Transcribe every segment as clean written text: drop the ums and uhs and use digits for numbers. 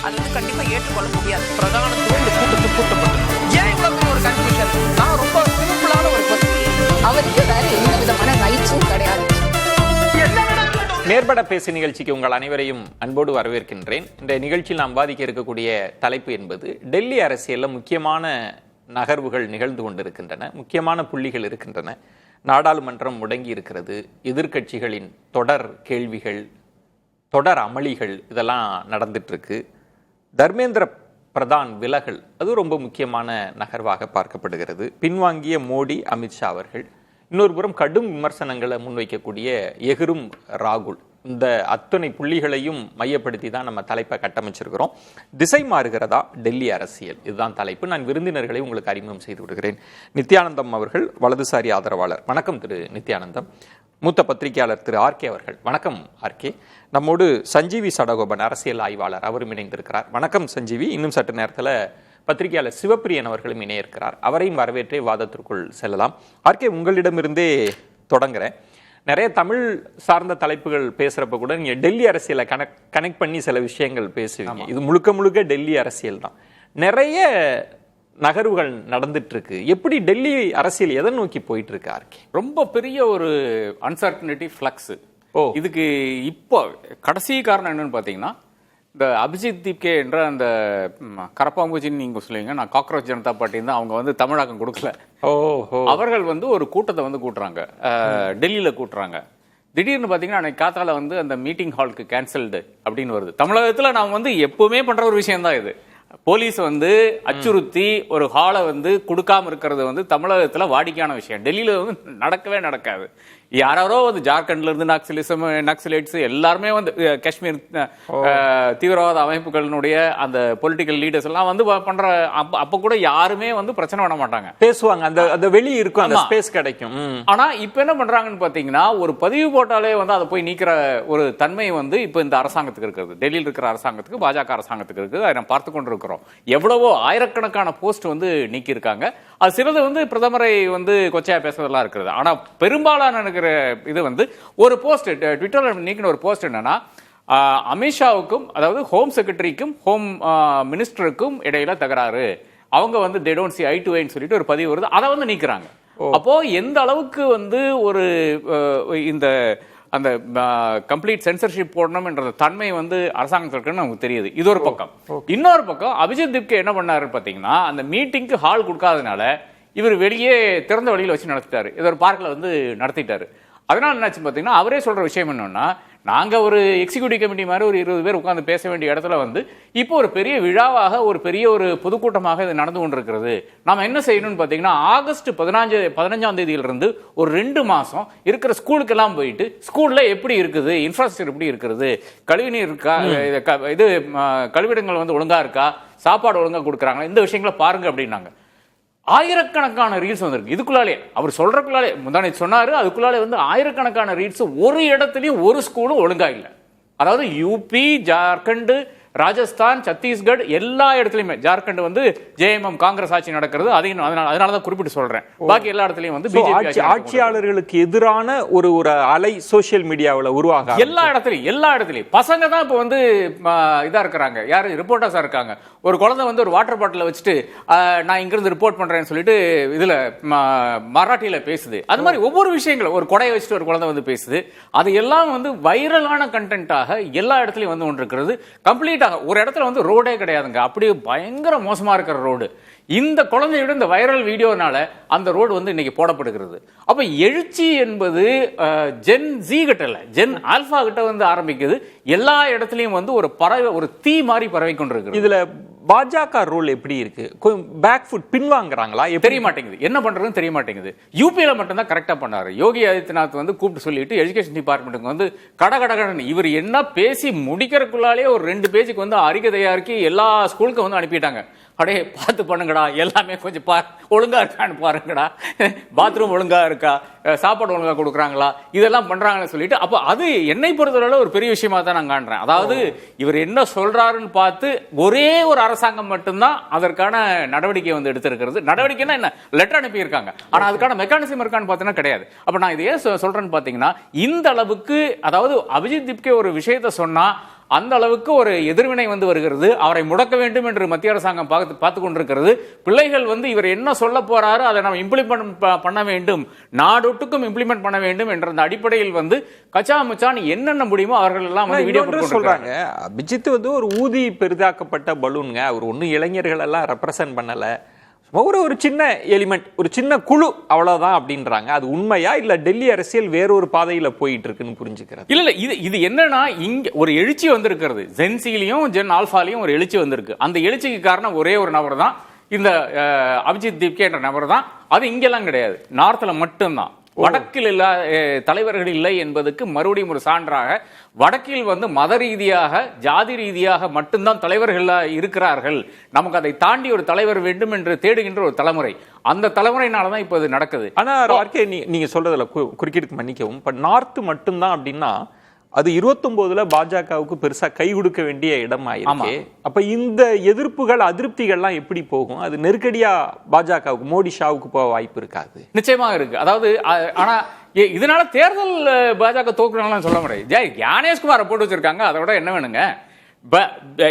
அது வந்து கண்டிப்பா ஏற்றுக்கொள்ள முடியாது. பிரதானத்துவம் இந்த கூட்டத்துக்கு கூட்டப்பட்டது. ஏன் இவ்வளவு ஒரு கன்ஃபியூஷன்? நான் ரொம்ப சிம்பிளான ஒரு கொஸ்டின். அவருக்கு வேற எந்த விதமான ரைட்ஸும் கிடையாது. நேர்பட பேசு நிகழ்ச்சிக்கு உங்கள் அனைவரையும் அன்போடு வரவேற்கின்றேன். இந்த நிகழ்ச்சியில் நாம் வாதிக்க இருக்கக்கூடிய தலைப்பு என்பது டெல்லி அரசியலில் முக்கியமான நகர்வுகள் நிகழ்ந்து கொண்டிருக்கின்றன, முக்கியமான புள்ளிகள் இருக்கின்றன. நாடாளுமன்றம் முடங்கி இருக்கிறது, எதிர்க்கட்சிகளின் தொடர் கேள்விகள், தொடர் அமளிகள் இதெல்லாம் நடந்துட்டு இருக்கு. தர்மேந்திர பிரதான் விலகல் அது ரொம்ப முக்கியமான நகர்வாக பார்க்கப்படுகிறது. பின்வாங்கிய மோடி, அமித்ஷா அவர்கள். இன்னொரு புறம் கடும் விமர்சனங்களை முன்வைக்கக்கூடிய எகிரும் ராகுல். இந்த அத்தனை புள்ளிகளையும் மையப்படுத்தி தான் நம்ம தலைப்பை கட்டமைச்சிருக்கிறோம். திசை மாறுகிறதா டெல்லி அரசியல், இதுதான் தலைப்பு. நான் விருந்தினர்களை உங்களுக்கு அறிமுகம் செய்து விடுகிறேன். நித்யானந்தம் அவர்கள் வலதுசாரி ஆதரவாளர். வணக்கம் திரு நித்யானந்தம். மூத்த பத்திரிகையாளர் திரு ஆர்கே அவர்கள். வணக்கம் ஆர்கே. நம்மோடு சஞ்சீவி சடகோபன் அரசியல் ஆய்வாளர், அவரும் இணைந்திருக்கிறார். வணக்கம் சஞ்சீவி. இன்னும் சற்று நேரத்தில் பத்திரிகையாளர் சிவப்பிரியன் அவர்களும் இணையிருக்கிறார். அவரையும் வரவேற்றே வாதத்திற்குள் செல்லலாம். ஆர்கே, உங்களிடமிருந்தே தொடங்குறேன். நிறைய தமிழ் சார்ந்த தலைப்புகள் பேசுறப்ப கூட நீங்க டெல்லி அரசியலை கனெக்ட் பண்ணி சில விஷயங்கள் பேசுவீங்க. இது முழுக்க முழுக்க டெல்லி அரசியல் தான். நிறைய நகர்வுகள் நடந்துட்டு இருக்கு. எப்படி டெல்லி அரசியல் எதை நோக்கி போயிட்டு இருக்கு ஆர்கே? ரொம்ப பெரிய ஒரு அன்சர்டனிட்டி ஃப்ளக்ஸ். இதுக்கு இப்போ கடைசி காரணம் என்னன்னு பாத்தீங்கன்னா, இந்த அபிஜித் தீப்கே என்ற அந்த கரப்பாம்பூச்சின்னு நீங்க சொல்லுவீங்க, நான் காக்ரோச் ஜனதா பார்ட்டி தான், அவங்க வந்து தமிழாக்கம் கொடுக்கல. அவர்கள் வந்து ஒரு கூட்டத்தை வந்து கூட்டுறாங்க, டெல்லியில கூட்டுறாங்க. திடீர்னு பாத்தீங்கன்னா அன்னைக்கு காத்தால வந்து அந்த மீட்டிங் ஹாலுக்கு கேன்சல்டு அப்படின்னு வருது. தமிழகத்துல நாம் வந்து எப்பவுமே பண்ற ஒரு விஷயம் தான் இது. போலீஸ் வந்து அச்சுறுத்தி ஒரு ஹாலை வந்து கொடுக்காம இருக்கிறது வந்து தமிழகத்துல வாடிக்கையான விஷயம். டெல்லியில வந்து நடக்கவே நடக்காது. யாரோ வந்து ஜார்க்கண்ட்ல இருந்து நக்சலைட்ஸ் எல்லாருமே வந்து காஷ்மீர் தீவிரவாத அமைப்புகளினுடைய அந்த பொலிட்டிக்கல் லீடர்ஸ் எல்லாம் வந்து பண்ற அப்ப கூட யாருமே வந்து பிரச்சனை பண்ண மாட்டாங்க, பேசுவாங்க. அந்த வெளியே இருக்கும், அந்த ஸ்பேஸ் கிடைக்கும். ஆனா இப்ப என்ன பண்றாங்கன்னு பாத்தீங்கன்னா, ஒரு பதிவு போட்டாலே வந்து அதை போய் நீக்கிற ஒரு தன்மை வந்து இப்ப இந்த அரசாங்கத்துக்கு இருக்கிறது. டெல்லியில் இருக்கிற அரசாங்கத்துக்கு, பாஜக அரசாங்கத்துக்கு இருக்குது. அதை நம்ம பார்த்து கொண்டு இருக்கிறோம். எவ்வளவோ ஆயிரக்கணக்கான போஸ்ட் வந்து நீக்கி இருக்காங்க. அது சிலது வந்து பிரதமரை வந்து கொச்சையா பேசுறதெல்லாம் இருக்கிறது. ஆனா பெரும்பாலான இது வந்து ஒரு போஸ்ட் ட்விட்டர்ல நீக்கின ஒரு போஸ்ட் என்னன்னா, அமித்ஷாவுக்கும் அதாவது ஹோம் செக்ரட்டரிக்கும் ஹோம் மினிஸ்டருக்கும் இடையில தகராறு, அவங்க வந்து they don't see eye to eye ன்னு சொல்லிட்டு ஒரு பதிவு வருது. அதை வந்து நீக்குறாங்க. அப்போ எந்த அளவுக்கு வந்து ஒரு இந்த அந்த கம்ப்ளீட் சென்சர்ஷிப் போடணும் என்ற தன்மை வந்து அரசாங்கத்திற்கு நமக்கு தெரியுது. இது ஒரு பக்கம். இன்னொரு பக்கம் அபிஜித் தீப்கே என்ன பண்ணாரு பாத்தீங்கன்னா, அந்த மீட்டிங்க்கு ஹால் கொடுக்காதனால இவர் வெளியே திறந்த வழியில் வச்சு நடத்திட்டாரு. இது ஒரு பார்க்ல வந்து நடத்திட்டாரு. அதனால என்னாச்சு பாத்தீங்கன்னா, அவரே சொல்ற விஷயம் என்னன்னா, நாங்க ஒரு எக்ஸிக்யூட்டிவ் கமிட்டி மாதிரி ஒரு 20 பேர் உட்கார்ந்து பேச வேண்டிய இடத்துல வந்து இப்போ ஒரு பெரிய விழாவாக, ஒரு பெரிய ஒரு பொதுக்கூட்டமாக இது நடந்து கொண்டிருக்கிறது. நாம என்ன செய்யணும்னு பாத்தீங்கன்னா, ஆகஸ்ட் 15ஆம் தேதியிலிருந்து ஒரு 2 மாசம் இருக்கிற ஸ்கூலுக்கு எல்லாம் போயிட்டு ஸ்கூல்ல எப்படி இருக்குது, இன்ஃப்ராஸ்ட்ரக்சர் எப்படி இருக்கிறது, கழிவுநீர் இருக்கா, இது கழிவிடங்கள் வந்து ஒழுங்கா இருக்கா, சாப்பாடு ஒழுங்கா கொடுக்குறாங்க, இந்த விஷயங்களை பாருங்க அப்படின்னாங்க. ஆயிரக்கணக்கான ரீல்ஸ் வந்திருக்கு. இதுக்குள்ளாலே அவர் சொல்றதுக்குள்ளாலே முந்தானே சொன்னாரு, அதுக்குள்ளாலே வந்து ஆயிரக்கணக்கான ரீல்ஸ். ஒரு இடத்துலயும் ஒரு ஸ்கூலும் ஒழுங்கா இல்லை. அதாவது யூபி, ஜார்க்கண்ட், ராஜஸ்தான், சத்தீஸ்கர் எல்லா இடத்துலயுமே, ஜார்க்கண்ட் வந்து ஜேஎம்எம் காங்கிரஸ் ஆட்சி நடக்கிறது, அதையும் அதனாலதான் குறிப்பிட்டு சொல்றேன். பாக்கி எல்லா இடத்துலயும் வந்து பிஜேபி ஆட்சியாளர்களுக்கு எதிரான ஒரு அலை சோசியல் மீடியாவில் உருவாக எல்லா இடத்துலயும் பசங்க தான் இப்ப வந்து இதா இருக்கிறாங்க. யாரு ரிப்போர்ட்டர்ஸா இருக்காங்க. ஒரு குழந்தை வந்து ஒரு வாட்டர் பாட்டில வச்சுட்டு நான் இங்க இருந்து ரிப்போர்ட் பண்றேன்னு சொல்லிட்டு இதுல மராட்டியில பேசுது. அது மாதிரி ஒவ்வொரு விஷயங்களும், ஒரு கொடையை வச்சுட்டு ஒரு குழந்தை வந்து பேசுது. அது எல்லாம் வந்து வைரலான கண்டென்ட்டாக எல்லா இடத்துலயும் வந்து ஒன்று இருக்கிறது. கம்ப்ளீட்டா ஒரு இடத்துல வந்து ரோடே கிடையாதுங்க, அப்படியே பயங்கர மோசமா இருக்கிற ரோடு. இந்த குழந்தையோட இந்த வைரல் வீடியோனால அந்த ரோடு வந்து இன்னைக்கு போடப்படுகிறது. அப்ப எழுச்சி என்பது ஜென் ஜி கிட்ட இல்ல, ஜென் ஆல்பா கிட்ட வந்து ஆரம்பிக்குது. எல்லா இடத்துலயும் வந்து ஒரு பறவை, ஒரு தீ மாதிரி பரவி கொண்டிருக்கு. இதுல பாஜக ரோல் எப்படி இருக்கு? பேக் ஃபுட் பின்வாங்குறாங்களா? தெரிய மாட்டேங்குது, என்ன பண்றதுன்னு தெரிய மாட்டேங்குது. யூபியில மட்டும் தான் கரெக்டா பண்ணாரு. யோகி ஆதித்யநாத் வந்து கூப்பிட்டு சொல்லிட்டு எஜுகேஷன் டிபார்ட்மெண்ட்டுக்கு வந்து கடகடகடன் இவர் என்ன பேசி முடிக்கிறதுக்குள்ளாலே ஒரு 2 பேஜுக்கு வந்து அறிக்கை தயாரிக்கி எல்லா ஸ்கூலுக்கும் வந்து அனுப்பிட்டாங்க. அடே பார்த்து பண்ணுங்கடா, எல்லாமே கொஞ்சம் ஒழுங்கா இருக்கான்னு பாருங்கடா, பாத்ரூம் ஒழுங்கா இருக்கா, சாப்பாடு ஒழுங்கா கொடுக்குறாங்களா, இதெல்லாம் பண்றாங்கன்னு சொல்லிட்டு. அப்போ அது என்னை பொறுத்தவரை ஒரு பெரிய விஷயமா தான் நான் காண்றேன். அதாவது இவர் என்ன சொல்றாருன்னு பார்த்து ஒரே ஒரு அரசாங்கம் மட்டும்தான் அதற்கான நடவடிக்கை வந்து எடுத்திருக்கிறது. நடவடிக்கைன்னா என்ன, லெட்டர் அனுப்பி இருக்காங்க, ஆனா அதுக்கான மெக்கானிசம் இருக்கான்னு பார்த்தீங்கன்னா கிடையாது. அப்ப நான் இதை ஏன் சொல்றேன்னு பாத்தீங்கன்னா, இந்த அளவுக்கு அதாவது அபிஜித் தீப்கே ஒரு விஷயத்த சொன்னா அந்த அளவுக்கு ஒரு எதிர்வினை வந்து வருகிறது. அவரை முடக்க வேண்டும் என்று மத்திய அரசாங்கம் பார்த்து கொண்டிருக்கிறது. பிள்ளைகள் வந்து இவர் என்ன சொல்ல போறாரு அதை நம்ம இம்ப்ளிமெண்ட் பண்ண வேண்டும், நாடொட்டுக்கும் இம்ப்ளிமெண்ட் பண்ண வேண்டும் என்ற அந்த அடிப்படையில் வந்து கச்சா முச்சான் என்னென்ன முடியுமோ அவர்கள் எல்லாம் வந்து வீடியோ சொல்றாங்க. அபிஜித் வந்து ஒரு ஊதி பெரிதாக்கப்பட்ட பலூனுங்க. அவர் ஒன்னும் இளைஞர்கள் எல்லாம் ரெப்ரசன்ட் பண்ணல, ஒரு சின்ன எலிமெண்ட், ஒரு சின்ன குழு, அவ்வளவுதான் அப்படின்றாங்க. அது உண்மையா இல்ல டெல்லி அரசியல் வேறொரு பாதையில போயிட்டு இருக்குன்னு புரிஞ்சுக்கிறது? இல்ல இது என்னன்னா, இங்க ஒரு எழுச்சி வந்திருக்கிறது. ஜென்சிலையும் ஜென் ஆல்பாலையும் ஒரு எழுச்சி வந்திருக்கு. அந்த எழுச்சிக்கு காரணம் ஒரே ஒரு நபர் தான், இந்த அபிஜித் தீப்கே என்ற நபர் தான். அது இங்கெல்லாம் கிடையாது, நார்த்ல மட்டும்தான். வடக்கில் இல்ல தலைவர்கள் இல்லை என்பதுக்கு மறுபடியும் ஒரு சான்றாக வடக்கில் வந்து மத ரீதியாக ஜாதி ரீதியாக மட்டும்தான் தலைவர்கள் இருக்கிறார்கள். நமக்கு அதை தாண்டி ஒரு தலைவர் வேண்டும் என்று தேடுகின்ற ஒரு தலைமுறை, அந்த தலைமுறையினாலதான் இப்ப இது நடக்குது. ஆனா நீங்க சொல்றதுல குறுக்கிட்டு மன்னிக்கவும், இப்ப நார்த் மட்டும்தான் அப்படின்னா அது 29ல பாஜகவுக்கு பெருசா கை கொடுக்க வேண்டிய இடமாயிருக்கு. அப்ப இந்த எதிர்ப்புகள் அதிருப்திகள்லாம் எப்படி போகும்? அது நெருக்கடியா பாஜகவுக்கு, மோடி ஷாவுக்கு போக வாய்ப்பு இருக்காது? நிச்சயமாக இருக்கு. அதாவது ஆனா இதனால தேர்தல் பாஜக தோக்குறாங்கன்னு சொல்ல முடியாது. ஞானேஷ்குமாரை போட்டு வச்சிருக்காங்க, அதை விட என்ன வேணுங்க?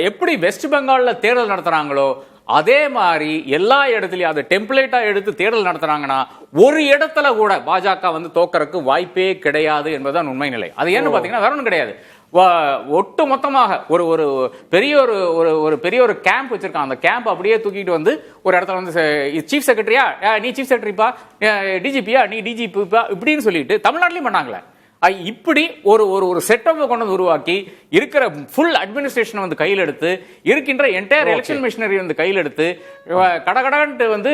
எப்படி வெஸ்ட் பெங்கால்ல தேர்தல் நடத்துறாங்களோ அதே மாதிரி எல்லா இடத்துலயும் அதை டெம்ப்ளேட்டா எடுத்து தேர்தல் நடத்துறாங்கன்னா ஒரு இடத்துல கூட பாஜக வந்து தோக்கறதுக்கு வாய்ப்பே கிடையாது என்பதுதான் உண்மை நிலை. அது ஏன்னு பாத்தீங்கன்னா வேற ஒன்றும் கிடையாது. ஒட்டு மொத்தமாக ஒரு பெரிய ஒரு பெரிய ஒரு கேம்ப் வச்சிருக்காங்க. அந்த கேம்ப் அப்படியே தூக்கிட்டு வந்து ஒரு இடத்துல வந்து சீஃப் செக்ரட்டரியா நீ சீஃப் செக்ரட்டரிப்பா, டிஜிபியா நீ டிஜிபிப்பா இப்படின்னு சொல்லிட்டு தமிழ்நாட்டிலையும் பண்ணாங்களே. இப்படி ஒரு செட்டப்பை கொண்டு வந்து உருவாக்கி இருக்கிற ஃபுல் அட்மினிஸ்ட்ரேஷன் வந்து கையில் எடுத்து, இருக்கின்ற என்டையர் எலெக்ஷன் மிஷினரி வந்து கையில் எடுத்து கடகடன்ட்டு வந்து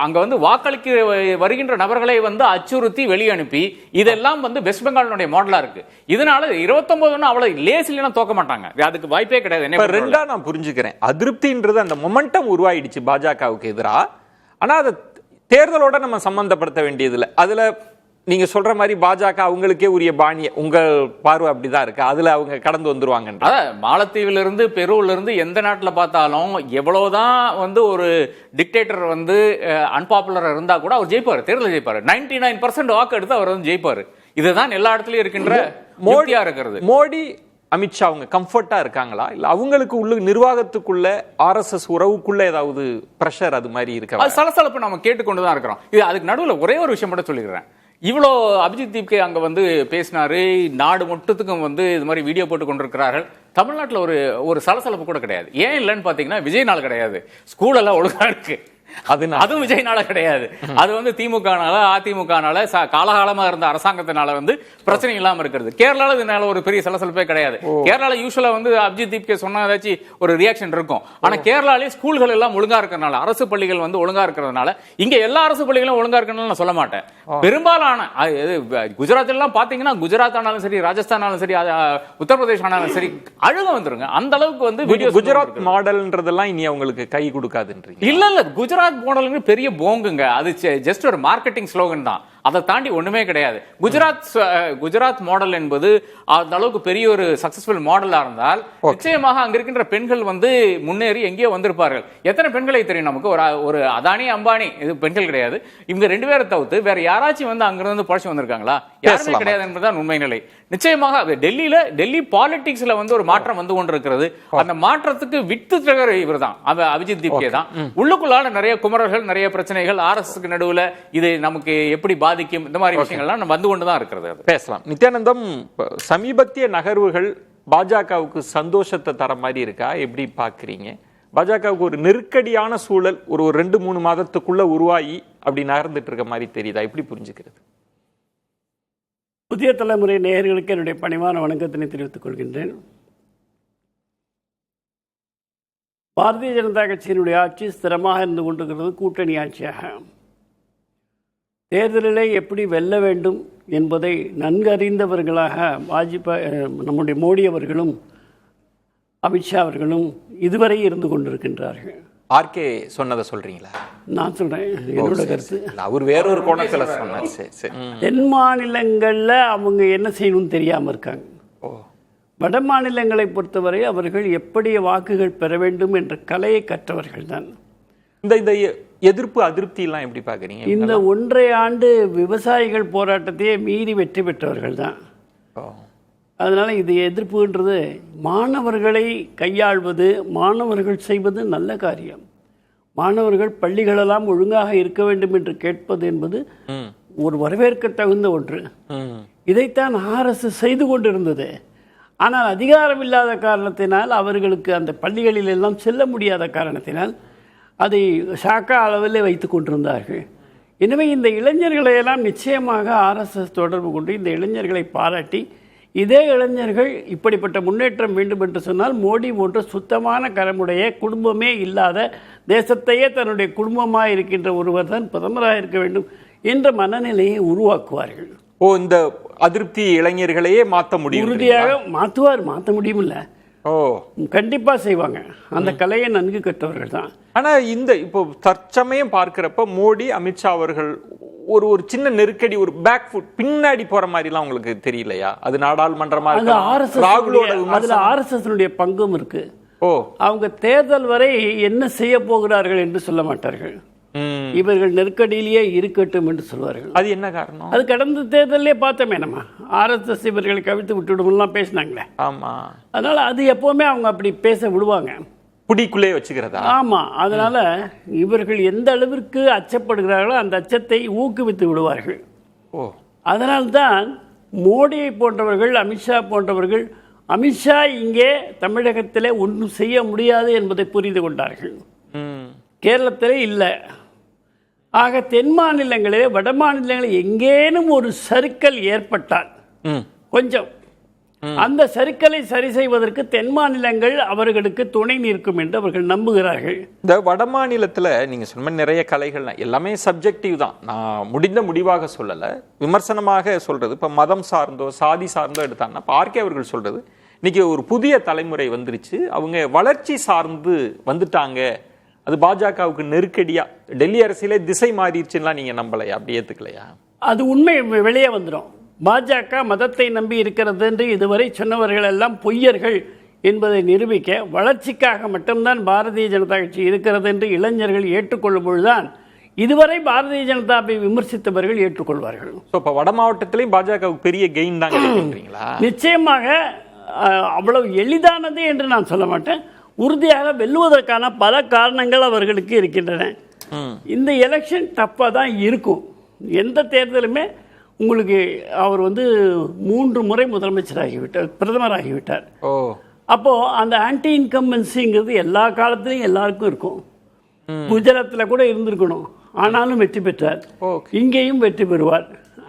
அங்க வந்து வாக்களிக்க வருகின்ற நபர்களை வந்து அச்சுறுத்தி வெளியே அனுப்பி, இதெல்லாம் வந்து வெஸ்ட் பெங்காலினுடைய மாடலா இருக்கு. இதனால 29 அவ்வளவு லேசிலாம் தோக்க மாட்டாங்க, அதுக்கு வாய்ப்பே கிடையாது. ரெண்டா நான் புரிஞ்சுக்கிறேன். அதிருப்தின்றது அந்த மொமெண்டம் உருவாயிடுச்சு பாஜகவுக்கு எதிராக. ஆனா அதை தேர்தலோட நம்ம சம்பந்தப்படுத்த வேண்டியது இல்லை. அதுல நீங்க சொல்ற மாதிரி பாஜக அவங்களுக்கே உரிய பாணிய, உங்க பார்வை அப்படிதான் இருக்கு, அதுல அவங்க கடந்து வந்துருவாங்க. மாலத்தீவுல இருந்து பெருவுல இருந்து எந்த நாட்டுல பார்த்தாலும் எவ்வளவுதான் வந்து ஒரு டிக்டேட்டர் வந்து அன்பாப்புலரா இருந்தா கூட அவர் ஜெயிப்பாரு, தேர்தல் ஜெயிப்பாரு. 99% வாக்கு எடுத்து அவர் வந்து ஜெயிப்பாரு. இதுதான் எல்லா இடத்துலயும் இருக்கின்ற மோடியா இருக்கிறது. மோடி அமித்ஷா அவங்க கம்ஃபர்ட்டா இருக்காங்களா, இல்ல அவங்களுக்கு உள்ள நிர்வாகத்துக்குள்ள RSS உறவுக்குள்ள ஏதாவது பிரஷர் அது மாதிரி இருக்கா? அது சலசலப்பு நம்ம கேட்டுக்கொண்டுதான் இருக்கிறோம். இது அதுக்கு நடுவில் ஒரே ஒரு விஷயம் மட்டும் சொல்லிடுறேன். இவ்வளோ அபிஜித் தீப்கே அங்க வந்து பேசினாரு, நாடு மொத்தத்துக்கும் வந்து இது மாதிரி வீடியோ போட்டு கொண்டிருக்கிறார்கள். தமிழ்நாட்டில் ஒரு சலசலப்பு கூட கிடையாது. ஏன் இல்லைன்னு பாத்தீங்கன்னா விஜய் நாள் கிடையாது, ஸ்கூல் எல்லாம் ஒழுங்கா இருக்கு. அதுவும் விஜய்னால கிடையாது, அது வந்து திமுகனால அதிமுகனால காலகாலமா இருந்த அரசாங்கத்தினால வந்து பிரச்சனை இல்லாம இருக்கிறது. கேரளால இதனால ஒரு பெரிய சலசலப்பே கிடையாது. கேரளால யூசுவலா வந்து அபிஜித் தீப்கே சொன்னா ஏதாச்சும் ஒரு ரியாக்ஷன் இருக்கும். ஆனா கேரளாலே ஸ்கூல்கள் எல்லாம் ஒழுங்கா இருக்கிறதுனால, அரசு பள்ளிகள் வந்து ஒழுங்கா இருக்கிறதுனால, இங்க எல்லா அரசு பள்ளிகளும் ஒழுங்கா இருக்கணும்னு நான் சொல்ல மாட்டேன். பெரும்பாலான குஜராத் எல்லாம் பாத்தீங்கன்னா, குஜராத் ஆனாலும் சரி, ராஜஸ்தான் ஆனாலும் சரி, உத்தரப்பிரதேஷ் ஆனாலும் சரி, அழுக வந்துருங்க. அந்த அளவுக்கு வந்து குஜராத் மாடல்ன்றதெல்லாம் இனி அவங்களுக்கு கை கொடுக்காதுன்றீங்க? இல்ல குஜராத் மாடல் பெரிய போங்குங்க, அது ஜஸ்ட் ஒரு மார்க்கெட்டிங் ஸ்லோகன் தான், அதை தாண்டி ஒண்ணுமே கிடையாது. குஜராத் மாடல் என்பது அந்த அளவுக்கு பெரிய ஒரு சக்சஸ்ஃபுல் மாடலா இருந்தால் நிச்சயமாக அங்க இருக்கின்ற பெண்கள் வந்து முன்னேறி எங்கேயோ வந்திருப்பார்கள். எத்தனை பெண்களை தெரியும் நமக்கு? ஒரு அதானி அம்பானி இது பெண்கள் கிடையாது. இவங்க 2 பேரை தவிர்த்து வேற யாராச்சும் வந்து அங்கிருந்து பழச்சு வந்திருக்காங்களா? யாருமே கிடையாது என்பதுதான் உண்மை நிலை. நிச்சயமாக டெல்லி பாலிடிக்ஸ்ல வந்து ஒரு மாற்றம் வந்து கொண்டிருக்கிறது. அந்த மாற்றத்துக்கு வித்து தகர இவர் தான், அபிஜித் தீப்கே தான். உள்ளுக்குள்ளால நிறைய குமரர்கள், நிறைய பிரச்சனைகள், RSSக்கு நடுவுல இது நமக்கு எப்படி பாதிக்கும், இந்த மாதிரி விஷயங்கள்லாம் வந்து கொண்டுதான் இருக்கிறது. பேசலாம். நித்யானந்தம், சமீபத்திய நகர்வுகள் பாஜகவுக்கு சந்தோஷத்தை தர மாதிரி இருக்கா? எப்படி பாக்குறீங்க? பாஜகவுக்கு ஒரு நெருக்கடியான சூழல் ஒரு 2-3 மாதத்துக்குள்ள உருவாகி அப்படி நகர்ந்துட்டு இருக்க மாதிரி தெரியுதா? எப்படி புரிஞ்சுக்கிறது? புதிய தலைமுறை நேயர்களுக்கு என்னுடைய பணிவான வணக்கத்தினை தெரிவித்துக் கொள்கின்றேன். பாரதிய ஜனதா கட்சியினுடைய ஆட்சி ஸ்திரமாக இருந்து கொண்டிருக்கிறது, கூட்டணி ஆட்சியாக. தேர்தலிலே எப்படி வெல்ல வேண்டும் என்பதை நன்கு அறிந்தவர்களாக நம்முடைய மோடி அவர்களும் அமித்ஷா அவர்களும் இதுவரை இருந்து கொண்டிருக்கின்றார்கள். RK சொன்னதை சொல்றீங்களா? நான் சொல்றேன் என்னோட கருத்து. அவர் வேறொரு கோணத்துல சொன்னார். தென் மாநிலங்கள்ல அவங்க என்ன செய்யணும்னு தெரியாம இருக்காங்க. வட மாநிலங்களை பொறுத்தவரை அவர்கள் எப்படி வாக்குகள் பெற வேண்டும் என்ற கலையை கற்றவர்கள் தான். இந்த எதிர்ப்பு அதிருப்தி எல்லாம் எப்படி பாக்குறீங்க? இந்த 1.5 ஆண்டு விவசாயிகள் போராட்டத்தையே மீறி வெற்றி பெற்றவர்கள் தான். அதனால் இது எதிர்ப்புன்றது மாணவர்களை கையாள்வது, மாணவர்கள் செய்வது நல்ல காரியம். மாணவர்கள் பள்ளிகளெல்லாம் ஒழுங்காக இருக்க வேண்டும் என்று கேட்பது என்பது ஒரு வரவேற்க தகுந்த ஒன்று. இதைத்தான் RSS செய்து கொண்டிருந்தது. ஆனால் அதிகாரம் இல்லாத காரணத்தினால், அவர்களுக்கு அந்த பள்ளிகளில் எல்லாம் செல்ல முடியாத காரணத்தினால் அதை சாக்கா அளவில் வைத்து கொண்டிருந்தார்கள். எனவே இந்த இளைஞர்களையெல்லாம் நிச்சயமாக RSS தொடர்பு கொண்டு இந்த இளைஞர்களை பாராட்டி, இதே இளைஞர்கள் இப்படிப்பட்ட முன்னேற்றம் வேண்டும் என்று சொன்னால் மோடி போன்ற சுத்தமான கரமுடைய, குடும்பமே இல்லாத, தேசத்தையே தன்னுடைய குடும்பமாக இருக்கின்ற ஒருவர் தான் பிரதமராக இருக்க வேண்டும் என்ற மனநிலையை உருவாக்குவார்கள். இந்த அதிருப்தி இளைஞர்களையே மாற்ற முடியும். உறுதியாக மாற்ற முடியுமில்ல. கண்டிப்பா செய்வாங்க. அந்த கலையை நன்கு கற்றவர்கள் தான். ஆனா இந்த இப்போ தற்சமயம் பார்க்கிறப்ப மோடி, அமித்ஷா அவர்கள் ஒரு ஒரு சின்ன நெருக்கடி, ஒரு பேக் ஃபுட் பின்னாடி போற மாதிரி எல்லாம் உங்களுக்கு தெரியலையா? அது நாடாளுமன்றமா RSS பங்கும் இருக்கு. அவங்க தேர்தல் வரை என்ன செய்ய போகிறார்கள் என்று சொல்ல மாட்டார்கள். இவர்கள் நெருக்கடியிலேயே இருக்கட்டும் என்று சொல்வார்கள். அது என்ன காரணம்? அது கடந்த தேர்தலே பார்த்தோமே, நம்ம RSS இவர்களை கவிழ்த்து விட்டுவிடும்லாம் பேசினாங்களே. ஆமா. அதனால அது எப்பவுமே அவங்க அப்படி பேச விடுவாங்க, புடிக்குள்ளே வச்சுக்கிறதா? ஆமா. அதனால இவர்கள் எந்த அளவிற்கு அச்சப்படுகிறார்களோ அந்த அச்சத்தை ஊக்குவித்து விடுவார்கள். அதனால்தான் மோடியை போன்றவர்கள், அமித்ஷா போன்றவர்கள், அமித்ஷா இங்கே தமிழகத்திலே ஒன்றும் செய்ய முடியாது என்பதை புரிந்து கொண்டார்கள். கேரளத்திலே இல்லை. ஆக தென் மாநிலங்களிலே, வட மாநிலங்களில் எங்கேனும் ஒரு சறுக்கல் ஏற்பட்டால் கொஞ்சம் அந்த சறுக்கலை சரி செய்வதற்கு தென் மாநிலங்கள் அவர்களுக்கு துணை நிற்கும் என்று அவர்கள் நம்புகிறார்கள். இந்த வட மாநிலத்தில் நீங்க சொன்ன நிறைய கலைகள் எல்லாமே சப்ஜெக்டிவ் தான். நான் முடிந்த முடிவாக சொல்லலை, விமர்சனமாக சொல்றது. இப்போ மதம் சார்ந்தோ சாதி சார்ந்தோ எடுத்தாங்கன்னா, இப்போ ஆர்கே அவர்கள் சொல்றது, இன்னைக்கு ஒரு புதிய தலைமுறை வந்துருச்சு, அவங்க வளர்ச்சி சார்ந்து வந்துட்டாங்க, அது பாஜகவுக்கு நெருக்கடியா, டெல்லி அரசியலே திசை மாறிடுச்சுன்னா நீங்க நம்பலையா? அப்படி ஏத்துக்கலையா? அது உண்மை வெளியே வந்துடும். பாஜக மதத்தை நம்பி இருக்கிறது என்று இதுவரை சொன்னவர்கள் எல்லாம் பொய்யர்கள் என்பதை நிரூபிக்க, வளர்ச்சிக்காக மட்டும்தான் பாரதிய ஜனதா கட்சி இருக்கிறது என்று இளைஞர்கள் ஏற்றுக்கொள்ளும் பொழுதுதான் இதுவரை பாரதிய ஜனதாவை விமர்சித்தவர்கள் ஏற்றுக்கொள்வார்கள். இப்போ வட மாவட்டத்திலையும் பாஜகவுக்கு பெரிய கெயின் தான் கிடைக்குங்களா? நிச்சயமாக. அவ்வளவு எளிதானது என்று நான் சொல்ல மாட்டேன். உறுதியாக வெல்லுவதற்கான பல காரணங்கள் அவர்களுக்கு இருக்கின்றன. இந்த எலெக்ஷன் டஃப்பாக தான் இருக்கும். எந்த தேர்தலுமே உங்களுக்கு அவர் 3 முறை முதலமைச்சராகிவிட்டார், பிரதமராகிவிட்டார். அப்போது அந்த ஆன்டி இன்கம்பன்சிங்கிறது எல்லா காலத்திலையும் எல்லாருக்கும் இருக்கும். குஜராத்தில் கூட இருந்திருக்கணும், ஆனாலும் வெற்றி பெற்றார். இங்கேயும் வெற்றி பெறுவார்.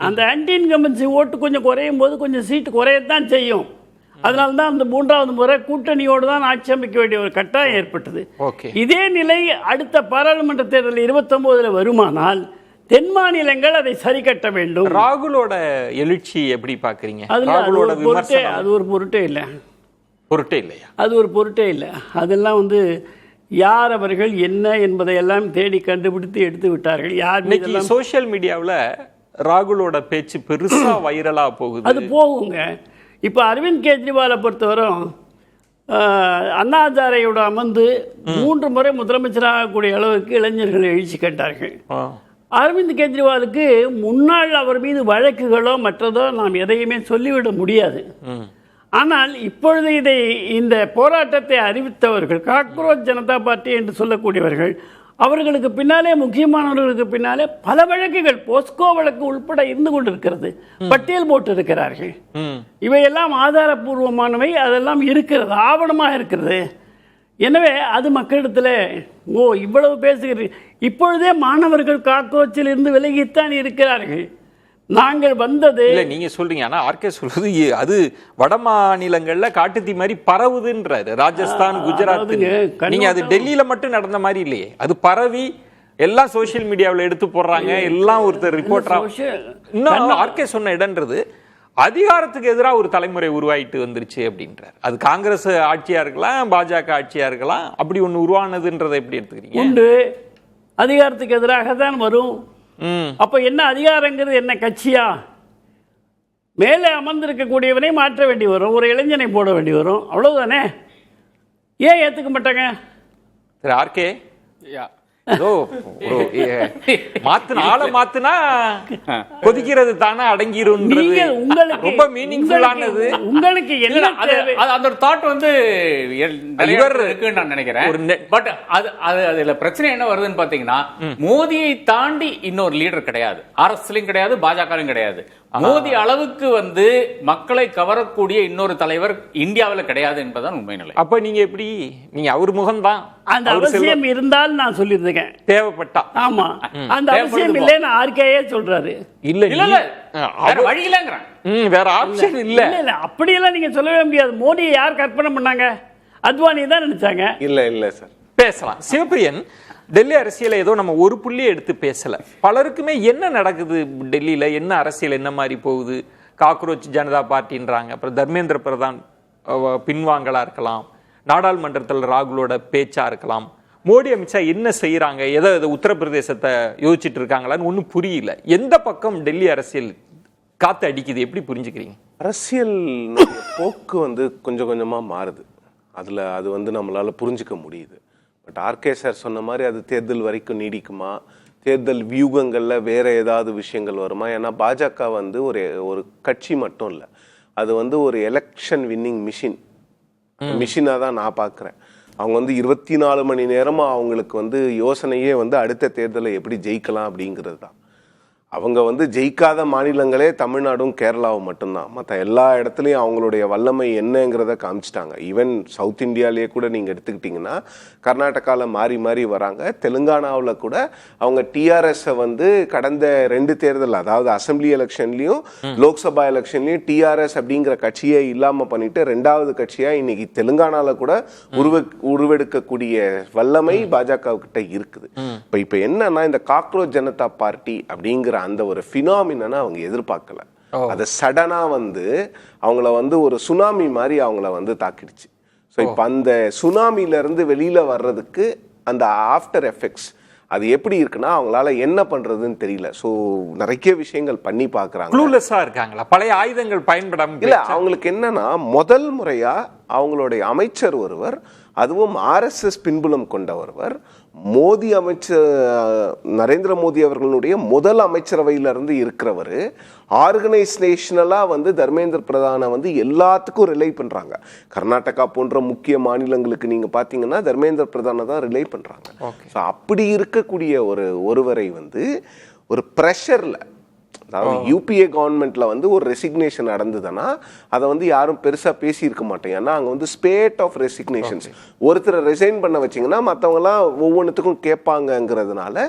அந்த ஆன்டி இன்கம்பன்சி ஓட்டு கொஞ்சம் குறையும் போது கொஞ்சம் சீட்டு குறையத்தான் செய்யும். அதனால தான் அந்த 3வது முறை கூட்டணியோடு தான் ஆட்சி அமைக்க வேண்டிய ஒரு கட்டாயம் ஏற்பட்டது. இதே நிலை அடுத்த பாராளுமன்ற தேர்தல் 29 வருமானால் தென் மாநிலங்கள் அதை சரி கட்ட வேண்டும். ராகுலோட எழுச்சி எப்படி பாக்குறீங்க? அது ஒரு பொருட்டே இல்லை. பொருட்டே இல்லையா? அது ஒரு பொருட்டே இல்லை. அதெல்லாம் யார் அவர்கள் என்ன என்பதை எல்லாம் தேடி கண்டுபிடித்து எடுத்து விட்டார்கள். யார் சோசியல் மீடியாவில் ராகுலோட பேச்சு பெருசா வைரலா போகுது. அது போகுங்க. இப்போ அரவிந்த் கெஜ்ரிவாலை பொறுத்தவரை அண்ணா ஹசாரேயோட அமர்ந்து 3 முறை முதலமைச்சராகக்கூடிய அளவுக்கு இளைஞர்கள் எழுச்சி கண்டார்கள். அரவிந்த் கெஜ்ரிவாலுக்கு முன்னாள் அவர் மீது வழக்குகளோ மற்றதோ நாம் எதையுமே சொல்லிவிட முடியாது. ஆனால் இப்பொழுது இந்த போராட்டத்தை அறிவித்தவர்கள், காக்ரோச் ஜனதா பார்ட்டி என்று சொல்லக்கூடியவர்கள், அவர்களுக்கு பின்னாலே, முக்கியமானவர்களுக்கு பின்னாலே பல வழக்குகள், போஸ்கோ வழக்கு உள்பட இருந்து கொண்டிருக்கிறது, பட்டியல் போட்டு இருக்கிறார்கள். இவையெல்லாம் ஆதாரபூர்வமானவை, அதெல்லாம் இருக்கிறது, ஆவணமாக இருக்கிறது. எனவே அது மக்களிடத்தில் இவ்வளவு பேசுகிறீர்கள். இப்பொழுதே மாணவர்கள் காக்ரோச்சில் இருந்து விலகித்தான் இருக்கிறார்கள். நாங்கள் வந்தது இல்லை, நீங்க சொல்றீங்க. ஆனா ஆர்கே சொல்றது அது வட மாநிலங்கள்ல காட்டுத்தீ மாதிரி பரவுதுன்றாரு. ராஜஸ்தான், குஜராத், நீங்க அது டெல்லியில மட்டும் நடந்த மாதிரி இல்லையே, அது பரவி எல்லாம் சோசியல் மீடியாவில் எடுத்து போடுறாங்க. எல்லாம் ஒருத்தர் ரிப்போர்ட்டரா. இன்னும் ஆர்கே சொன்ன இடம்ன்றது அதிகாரத்துக்கு எதிராக ஒரு தலைமுறை உருவாயிட்டு வந்துருச்சு அப்படின்றார். அது காங்கிரஸ் ஆட்சியா இருக்கலாம், பாஜக ஆட்சியா இருக்கலாம், அப்படி ஒன்று உருவானதுன்றதை எப்படி எடுத்துக்கிறீங்க? உண்டு, அதிகாரத்துக்கு எதிராக தான் வரும். அப்ப என்ன அதிகாரங்கிறது? என்ன கட்சியா? மேலே அமர்ந்திருக்கக்கூடியவனை மாற்ற வேண்டி வரும், ஒரு இளைஞனை போட வேண்டி வரும், அவ்வளவுதானே. ஏன் ஏத்துக்க மாட்டாங்க? ஆர்கே ஏதோ ஆளை மாத்துனா கொதிக்கிறது தானே அடங்கிருன்றது ரொம்ப மீனிங்ஃபுல்லானது. உங்களுக்கு என்ன தேவை? அந்த ஒரு தாட் வந்து இருக்குன்னு நான் நினைக்கிறேன். பட் அதுல பிரச்சனை என்ன வருதுன்னு பாத்தீங்கன்னா, மோதியை தாண்டி இன்னொரு லீடர் கிடையாது, அரசியலும் கிடையாது, பாஜகவும் கிடையாது. மோடி அளவுக்கு வந்து மக்களை கவரக்கூடிய இன்னொரு தலைவர் இந்தியாவில் கிடையாது என்பதுதான் உண்மை நிலை. அப்ப நீங்க எப்படி, நீங்க அவர் முகம்தான் அந்த அவசியம் இருந்தால் நான் சொல்லியிருந்தேன் தேவைப்பட்டா. ஆமா, அந்த அவசியம் இல்லைன்னு ஆர்கேயே சொல்றாரு. இல்ல இல்ல வேற வழி இல்லங்கறான், வேற ஆப்ஷன் இல்ல. இல்ல அப்படி எல்லாம் நீங்க சொல்லவே முடியாது. மோடியை யார் கற்பனை பண்ணாங்க? அத்வானி தான் நினைச்சாங்க. இல்ல சார், பேசலாம். சிவபிரியன், டெல்லி அரசியலை ஏதோ நம்ம ஒரு புள்ளியை எடுத்து பேசல, பலருக்குமே என்ன நடக்குது டெல்லியில, என்ன அரசியல் என்ன மாதிரி போகுது, காக்ரோச் ஜனதா பார்ட்டின்றாங்க, அப்புறம் தர்மேந்திர பிரதான் பின்வாங்கலா இருக்கலாம், நாடாளுமன்றத்தில் ராகுலோட பேச்சா இருக்கலாம், மோடி அமித்ஷா என்ன செய்யறாங்க, எதை உத்தரப்பிரதேசத்தை யோசிச்சுட்டு இருக்காங்களான்னு ஒன்றும் புரியல. எந்த பக்கம் டெல்லி அரசியல் காத்து அடிக்குது, எப்படி புரிஞ்சுக்கிறீங்க? அரசியல் போக்கு வந்து கொஞ்சம் கொஞ்சமா மாறுது. அது வந்து நம்மளால புரிஞ்சுக்க முடியுது. பட் ஆர்கே சார் சொன்ன மாதிரி அது தேர்தல் வரைக்கும் நீடிக்குமா, தேர்தல் வியூகங்கள்ல வேற ஏதாவது விஷயங்கள் வருமா? ஏன்னா பாஜக வந்து ஒரு கட்சி மட்டும் இல்லை, அது வந்து ஒரு எலெக்ஷன் வின்னிங் மிஷினாக தான் நான் பார்க்குறேன். அவங்க வந்து 24 மணி நேரமும் அவங்களுக்கு வந்து யோசனையே வந்து அடுத்த தேர்தலை எப்படி ஜெயிக்கலாம் அப்படிங்கிறது தான். அவங்க வந்து ஜெயிக்காத மாநிலங்களே தமிழ்நாடும் கேரளாவும் மட்டும்தான். மற்ற எல்லா இடத்துலையும் அவங்களுடைய வல்லமை என்னங்கிறத காமிச்சிட்டாங்க. ஈவன் சவுத் இந்தியாவிலேயே கூட நீங்கள் எடுத்துக்கிட்டிங்கன்னா கர்நாடகாவில் மாறி மாறி வராங்க. தெலுங்கானாவில் கூட அவங்க டிஆர்எஸை வந்து கடந்த 2 தேர்தல், அதாவது அசம்பிளி எலெக்ஷன்லையும் லோக்சபா எலெக்ஷன்லையும் டிஆர்எஸ் அப்படிங்கிற கட்சியை இல்லாமல் பண்ணிட்டு 2வது கட்சியாக இன்னைக்கு தெலுங்கானாவில் கூட உருவெடுக்கக்கூடிய வல்லமை பாஜக கிட்ட இருக்குது. இப்போ என்னன்னா, இந்த காக்ரோச் ஜனதா பார்ட்டி அப்படிங்கிற அந்த ஒரு பினாமினா அவங்க எதிர்பார்க்கல. அது சடனா வந்து அவங்கள வந்து ஒரு சுனாமி மாதிரி அவங்கள வந்து தாக்கிடுச்சு. ஸோ இப்போ அந்த சுனாமில இருந்து வெளியில வர்றதுக்கு அந்த ஆஃப்டர் எஃபெக்ட்ஸ் அது எப்படி இருக்குன்னா, அவங்களால என்ன பண்றதுன்னு தெரியல. ஸோ நிறைய விஷயங்கள் பண்ணி பார்க்குறாங்க. க்ளூலெஸ்ஸா இருக்காங்களா, பழைய ஆயுதங்கள் பயன்படாம? இல்ல, அவங்களுக்கு என்னன்னா, முதல் முறையா அவங்களுடைய அமைச்சர் ஒருவர், அதுவும் RSS பின்புலம் கொண்ட ஒருவர், நரேந்திர மோடி அவர்களுடைய முதல் அமைச்சரவையிலிருந்து இருக்கிறவர், ஆர்கனைசேஷனலா வந்து தர்மேந்திர பிரதானை வந்து எல்லாத்துக்கும் ரிலை பண்றாங்க. கர்நாடகா போன்ற முக்கிய மாநிலங்களுக்கு நீங்க பாத்தீங்கன்னா தர்மேந்திர பிரதானை தான் ரிலை பண்றாங்க. அப்படி இருக்கக்கூடிய ஒருவரை வந்து ஒரு பிரஷர்ல, அதாவது யூபிஏ கவர்மெண்ட்ல வந்து ஒரு ரெசிக்னேஷன் நடந்ததுன்னா அதை வந்து யாரும் பெருசா பேசியிருக்க மாட்டேங்க. ஏன்னா அங்கே வந்து ஸ்பேட் ஆஃப் ரெசிக்னேஷன்ஸ், ஒருத்தரை ரிசைன் பண்ண வச்சிங்கன்னா மற்றவங்களாம் ஒவ்வொன்றுத்துக்கும் கேட்பாங்கங்கிறதுனால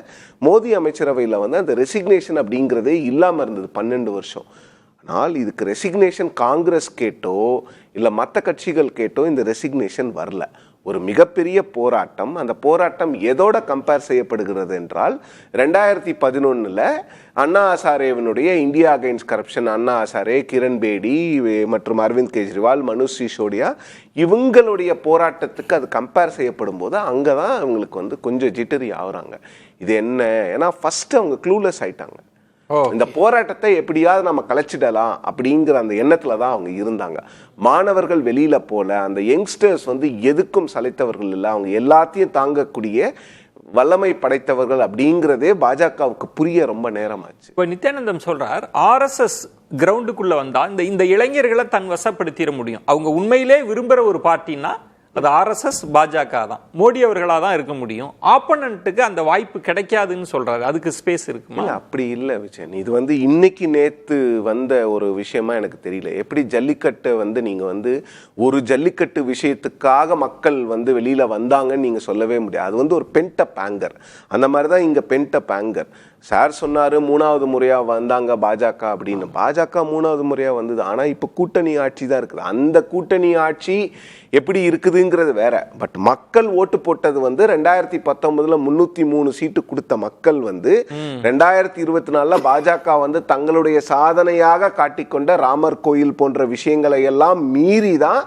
மோடி அமைச்சரவையில் வந்து அந்த ரெசிக்னேஷன் அப்படிங்கிறதே இல்லாமல் இருந்தது 12 வருஷம். ஆனால் இதுக்கு ரெசிக்னேஷன் காங்கிரஸ் கேட்டோ இல்லை மற்ற கட்சிகள் கேட்டோ இந்த ரெசிக்னேஷன் வரல. ஒரு மிகப்பெரிய போராட்டம். அந்த போராட்டம் எதோட கம்பேர் செய்யப்படுகிறது என்றால் 2011 அண்ணா ஹசாரேவினுடைய India against corruption, Anna Hazare, Kiran Bedi மற்றும் அரவிந்த் கெஜ்ரிவால், மனுஷ் சிசோடியா இவங்களுடைய போராட்டத்துக்கு அது கம்பேர் செய்யப்படும் போது அங்கே தான் அவங்களுக்கு வந்து கொஞ்சம் ஜிட்டரி ஆகுறாங்க. இது என்ன, ஏன்னா ஃபர்ஸ்ட் அவங்க க்ளூலெஸ் ஆயிட்டாங்க. இந்த போராட்டத்தை எப்படியாவது நம்ம கலைச்சிடலாம் அப்படிங்கிற அந்த எண்ணத்துல தான் அவங்க இருந்தாங்க. மாணவர்கள் வெளியில போல, அந்த யங்ஸ்டர்ஸ் வந்து எதுக்கும் சளைத்தவர்கள் இல்லை, அவங்க எல்லாத்தையும் தாங்கக்கூடிய வல்லமை படைத்தவர்கள் அப்படிங்கிறதே பாஜகவுக்கு புரிய ரொம்ப நேரமாச்சு. இப்போ நித்யானந்தம் சொல்றார், RSS கிரவுண்டுக்குள்ள வந்தா இந்த இளைஞர்களை தன் வசப்படுத்திட முடியும். அவங்க உண்மையிலே விரும்புற ஒரு பார்ட்டினா அது RSS பாஜக தான், மோடி அவர்களா தான் இருக்க முடியும். ஆப்போனன்ட்டுக்கு அந்த வாய்ப்பு கிடைக்காதுன்னு சொல்றாரு. அதுக்கு ஸ்பேஸ் இருக்குமா? அப்படி இல்லை விஜயன், இது வந்து இன்னைக்கு நேத்து வந்த ஒரு விஷயமா எனக்கு தெரியல. எப்படி ஜல்லிக்கட்டை வந்து நீங்க வந்து ஒரு ஜல்லிக்கட்டு விஷயத்துக்காக மக்கள் வந்து வெளியில வந்தாங்கன்னு நீங்க சொல்லவே முடியாது. அது வந்து ஒரு பென்டப் ஆங்கர். அந்த மாதிரிதான் இங்க பென்டப் ஆங்கர். சார் சொன்னாரு 3வது முறையா வந்தாங்க பாஜக அப்படின்னு. பாஜக 3வது முறையா வந்தது, ஆனா இப்ப கூட்டணி ஆட்சி தான் இருக்குது. அந்த கூட்டணி ஆட்சி எப்படி இருக்குதுங்கிறது வேற. பட் மக்கள் ஓட்டு போட்டது வந்து 2019 303 சீட்டு கொடுத்த மக்கள் வந்து 2024 பாஜக வந்து தங்களுடைய சாதனையாக காட்டிக்கொண்ட ராமர் கோயில் போன்ற விஷயங்களை எல்லாம் மீறி தான்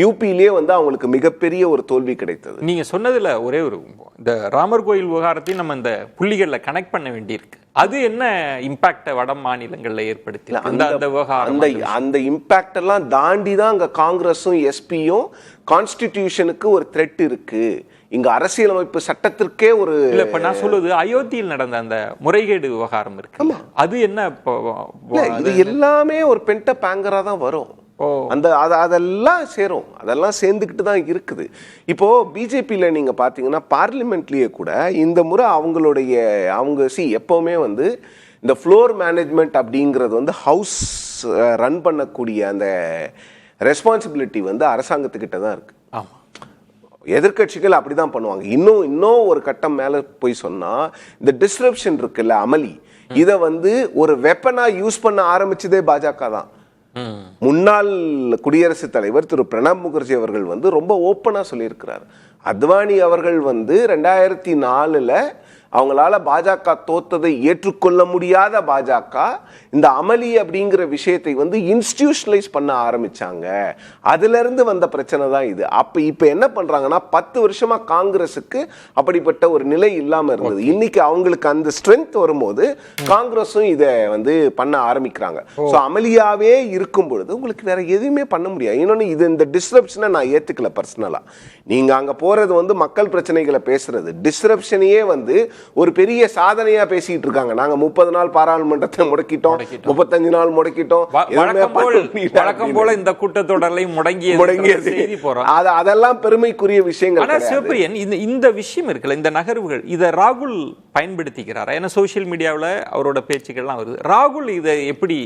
யூபியிலேயே வந்து அவங்களுக்கு மிகப்பெரிய ஒரு தோல்வி கிடைத்தது. நீங்க சொன்னதுல ஒரே ஒரு, இந்த ராமர் கோயில் விவகாரத்தையும் நம்ம இந்த புள்ளிகளில் கனெக்ட் பண்ண வேண்டியிருக்கு. அது என்ன இம்பாக்ட் வட மாநிலங்கள்ல ஏற்படுத்தி அந்த இம்பாக்ட் எல்லாம் தாண்டி தான் அங்க காங்கிரஸும் எஸ்பியும் கான்ஸ்டிடியூஷனுக்கு ஒரு த்ரெட் இருக்கு, இங்க அரசியலமைப்பு சட்டத்திற்கே ஒரு இல்ல இப்ப நான் சொல்லுவது அயோத்தியில் நடந்த அந்த முறைகேடு விவகாரம் இருக்கு, அது என்ன இது எல்லாமே ஒரு பென்ட பேங்கரா தான் வரும். அதெல்லாம் சேரும், அதெல்லாம் சேர்ந்துக்கிட்டு தான் இருக்குது. இப்போ பிஜேபியில் நீங்க பாத்தீங்கன்னா பார்லிமெண்ட்லயே கூட இந்த முறை அவங்க எப்பவுமே வந்து இந்த ஃப்ளோர் மேனேஜ்மெண்ட் அப்படிங்கிறது வந்து ஹவுஸ் ரன் பண்ணக்கூடிய அந்த ரெஸ்பான்சிபிலிட்டி வந்து அரசாங்கத்துக்கிட்ட தான் இருக்கு. எதிர்கட்சிகள் அப்படிதான் பண்ணுவாங்க. இன்னும் ஒரு கட்டம் மேல போய் சொன்னா இந்த டிஸ்ரப்ஷன் இருக்குல்ல, அமளி, இதை வந்து ஒரு வெப்பனா யூஸ் பண்ண ஆரம்பிச்சதே பாஜக தான். முன்னாள் குடியரசுத் தலைவர் திரு பிரணாப் முகர்ஜி அவர்கள் வந்து ரொம்ப ஓப்பனா சொல்லியிருக்கிறார். அத்வானி அவர்கள் வந்து 2004 அவங்களால பாஜக தோத்ததை ஏற்றுக்கொள்ள முடியாத பாஜக இந்த அமளி அப்படிங்கிற விஷயத்தை வந்து இன்ஸ்டிடியூஷனலைஸ் பண்ண ஆரம்பிச்சாங்க. அதுல இருந்து வந்த பிரச்சனை தான் இது. இப்ப என்ன பண்றாங்கன்னா 10 வருஷமா காங்கிரஸுக்கு அப்படிப்பட்ட ஒரு நிலை இல்லாம இருந்தது. இன்னைக்கு அவங்களுக்கு அந்த ஸ்ட்ரென்த் வரும்போது காங்கிரஸும் இதை வந்து பண்ண ஆரம்பிக்கிறாங்க. ஸோ அமளியாவே இருக்கும் பொழுது உங்களுக்கு வேற எதுவுமே பண்ண முடியாது. இன்னொன்னு இது இந்த டிஸ்ரப்ஷனை நான் ஏத்துக்கல பர்சனலா. நீங்க அங்க போறது வந்து மக்கள் பிரச்சனைகளை பேசுறது, டிஸ்ரப்ஷனையே வந்து ஒரு பெரிய சாதனையா பேசிட்டு இருக்காங்க. நாங்க 30 நாள் பாராளுமன்றத்தை முடக்கிட்டோம், 35 நாள் முடக்கிட்டோம். வழக்கம் போல இந்த கூட்டத்தொடரை அதெல்லாம் பெருமைக்குரிய விஷயங்கள். ஆனா சிவப்பிரியன், இந்த விஷயம் இருக்குல்ல, இந்த நகர்வுகள், இதை ராகுல் பயன்படுத்திக்கிறாரா? ஏன்னா சோசியல் மீடியாவில் அவரோட பேச்சுக்கள்லாம் வருது. ராகுல் இதை எப்படி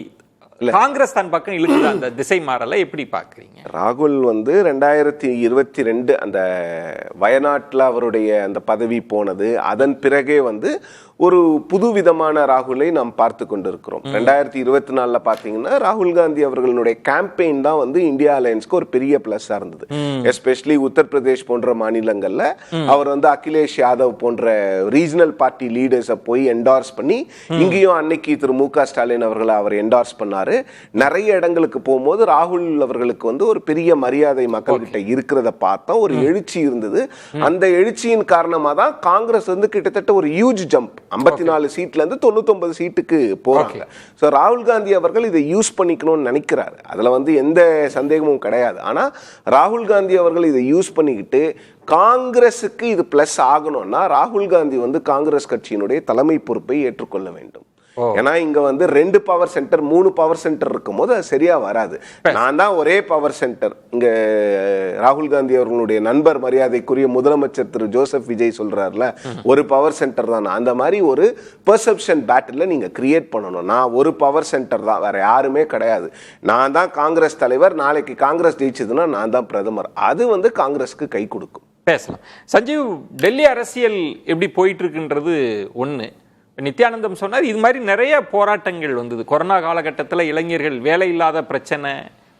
காங்கிரஸ் தன் பக்கம் இழுக்குது, அந்த திசை மாறல எப்படி பாக்குறீங்க? ராகுல் வந்து 2022 அந்த வயநாட்டில் அவருடைய அந்த பதவி போனது, அதன் பிறகே வந்து ஒரு புதுவிதமான ராகுலை நாம் பார்த்து கொண்டிருக்கிறோம். 2024 பாத்தீங்கன்னா ராகுல் காந்தி அவர்களுடைய கேம்பெயின் தான் வந்து இந்தியா அலையன்ஸ்க்கு ஒரு பெரிய பிளஸ்ஸா இருந்தது. எஸ்பெஷலி உத்தரப்பிரதேஷ் போன்ற மாநிலங்கள்ல அவர் வந்து அகிலேஷ் யாதவ் போன்ற ரீஜனல் பார்ட்டி லீடர்ஸை போய் என்டார்ஸ் பண்ணி, இங்கேயும் அன்னைக்கு திரு மு.க. ஸ்டாலின் அவர்களை அவர் என்டார்ஸ் பண்ணாரு. நிறைய இடங்களுக்கு போகும்போது ராகுல் அவர்களுக்கு வந்து ஒரு பெரிய மரியாதை மக்கள்கிட்ட இருக்கிறத பார்த்தா ஒரு எழுச்சி இருந்தது. அந்த எழுச்சியின் காரணமா தான் காங்கிரஸ் வந்து கிட்டத்தட்ட ஒரு ஹியூஜ் ஜம்ப் 54 சீட்ல இருந்து 99 சீட்டுக்கு போறாங்க. சோ ராகுல் காந்தி அவர்கள் இதை யூஸ் பண்ணிக்கணும்னு நினைக்கிறாரு, அதுல வந்து எந்த சந்தேகமும் கிடையாது. ஆனா ராகுல் காந்தி அவர்கள் இதை யூஸ் பண்ணிக்கிட்டு காங்கிரஸுக்கு இது பிளஸ் ஆகணும்னா ராகுல் காந்தி வந்து காங்கிரஸ் கட்சியினுடைய தலைமை பொறுப்பை ஏற்றுக்கொள்ள வேண்டும். ஏன்னா இங்க வந்து 2 பவர் சென்டர் 3 பவர் சென்டர் இருக்கும் போது அது சரியா வராது. நான் தான் ஒரே பவர் சென்டர். இங்க ராகுல் காந்தி அவர்களுடைய நண்பர் மரியாதைக்குரிய முதலமைச்சர் திரு ஜோசப் விஜய் சொல்றாருல, ஒரு பவர் சென்டர் தான். அந்த மாதிரி ஒரு பெர்செப்ஷன் பேட்டில் நீங்க கிரியேட் பண்ணணும். நான் ஒரு பவர் சென்டர் தான், வேற யாருமே கிடையாது. நான் தான் காங்கிரஸ் தலைவர், நாளைக்கு காங்கிரஸ் ஜெயிச்சதுன்னா நான் தான் பிரதமர். அது வந்து காங்கிரஸ்க்கு கை கொடுக்கும். பேசலாம். சஞ்சீவ், டெல்லி அரசியல் எப்படி போயிட்டு இருக்குன்றது ஒண்ணு. நித்யானந்தம் சொன்னார், இது மாதிரி நிறைய போராட்டங்கள் வந்தது. கொரோனா காலகட்டத்தில் இளைஞர்கள் வேலை இல்லாத பிரச்சனை,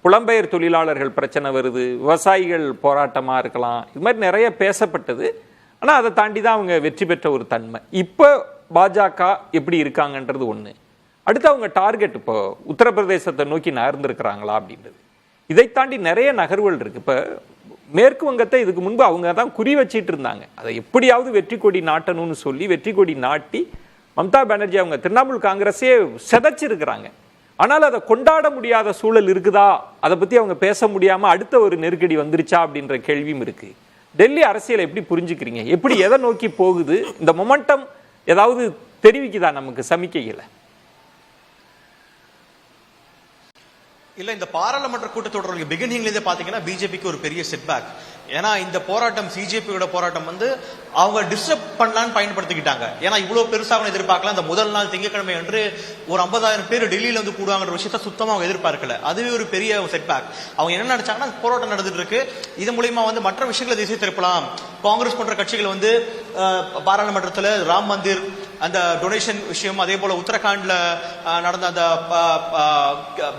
புலம்பெயர் தொழிலாளர்கள் பிரச்சனை வருது, விவசாயிகள் போராட்டமாக இருக்கலாம், இது மாதிரி நிறைய பேசப்பட்டது. ஆனால் அதை தாண்டி தான் அவங்க வெற்றி பெற்ற ஒரு தன்மை. இப்போ பாஜக எப்படி இருக்காங்கன்றது ஒன்று. அடுத்து அவங்க டார்கெட் இப்போ உத்தரப்பிரதேசத்தை நோக்கி நகர்ந்துருக்கிறாங்களா அப்படின்றது. இதை தாண்டி நிறைய நகர்வுகள் இருக்கு. இப்போ மேற்கு வங்கத்தை இதுக்கு முன்பு அவங்க தான் குறி வச்சிட்டு இருந்தாங்க, அதை எப்படியாவது வெற்றி கொடி நாட்டணும்னு சொல்லி வெற்றி கொடி நாட்டி மம்தா பானர்ஜி அவங்க திரிணாமுல் காங்கிரஸே செதைச்சிருக்கிறாங்க. ஆனால் அதை கொண்டாட முடியாத சூழல் இருக்குதா, அதை பத்தி அவங்க பேச முடியாம அடுத்த ஒரு நெருக்கடி வந்துருச்சா அப்படின்ற கேள்வியும் இருக்கு. டெல்லி அரசியலை எப்படி புரிஞ்சுக்கிறீங்க? எப்படி எதை நோக்கி போகுது? இந்த மொமெண்டம் ஏதாவது தெரிவிக்குதா நமக்கு சமிக்கைகளை? இல்ல, இந்த பாராளுமன்ற கூட்டத்தொடர் பிகினிங்லேயே பாத்தீங்கன்னா பிஜேபிக்கு ஒரு பெரிய செட்பேக். ஏன்னா இந்த போராட்டம், சிஜேபியோட போராட்டம் வந்து அவங்க டிஸ்டர்ப் பண்ணலான்னு பயன்படுத்திக்கிட்டாங்க. ஏன்னா இவ்வளவு பெருசாக எதிர்பார்க்கல. அந்த முதல் நாள் திங்கட்கிழமை அன்று ஒரு 50,000 பேர் டெல்லியில வந்து கூடுவாங்கிற விஷயத்த சுத்தமா அவங்க எதிர்பார்க்கல. அதுவே ஒரு பெரிய செட்பேக். அவங்க என்ன நினைச்சாங்கன்னா போராட்டம் நடந்துட்டு இருக்கு, இது மூலியமா வந்து மற்ற விஷயங்களை திசை திருப்பலாம். காங்கிரஸ் போன்ற கட்சிகள் வந்து பாராளுமன்றத்தில் ராம் மந்திர், அந்த டொனேஷன் விஷயம், அதே போல உத்தரகாண்ட்ல நடந்த அந்த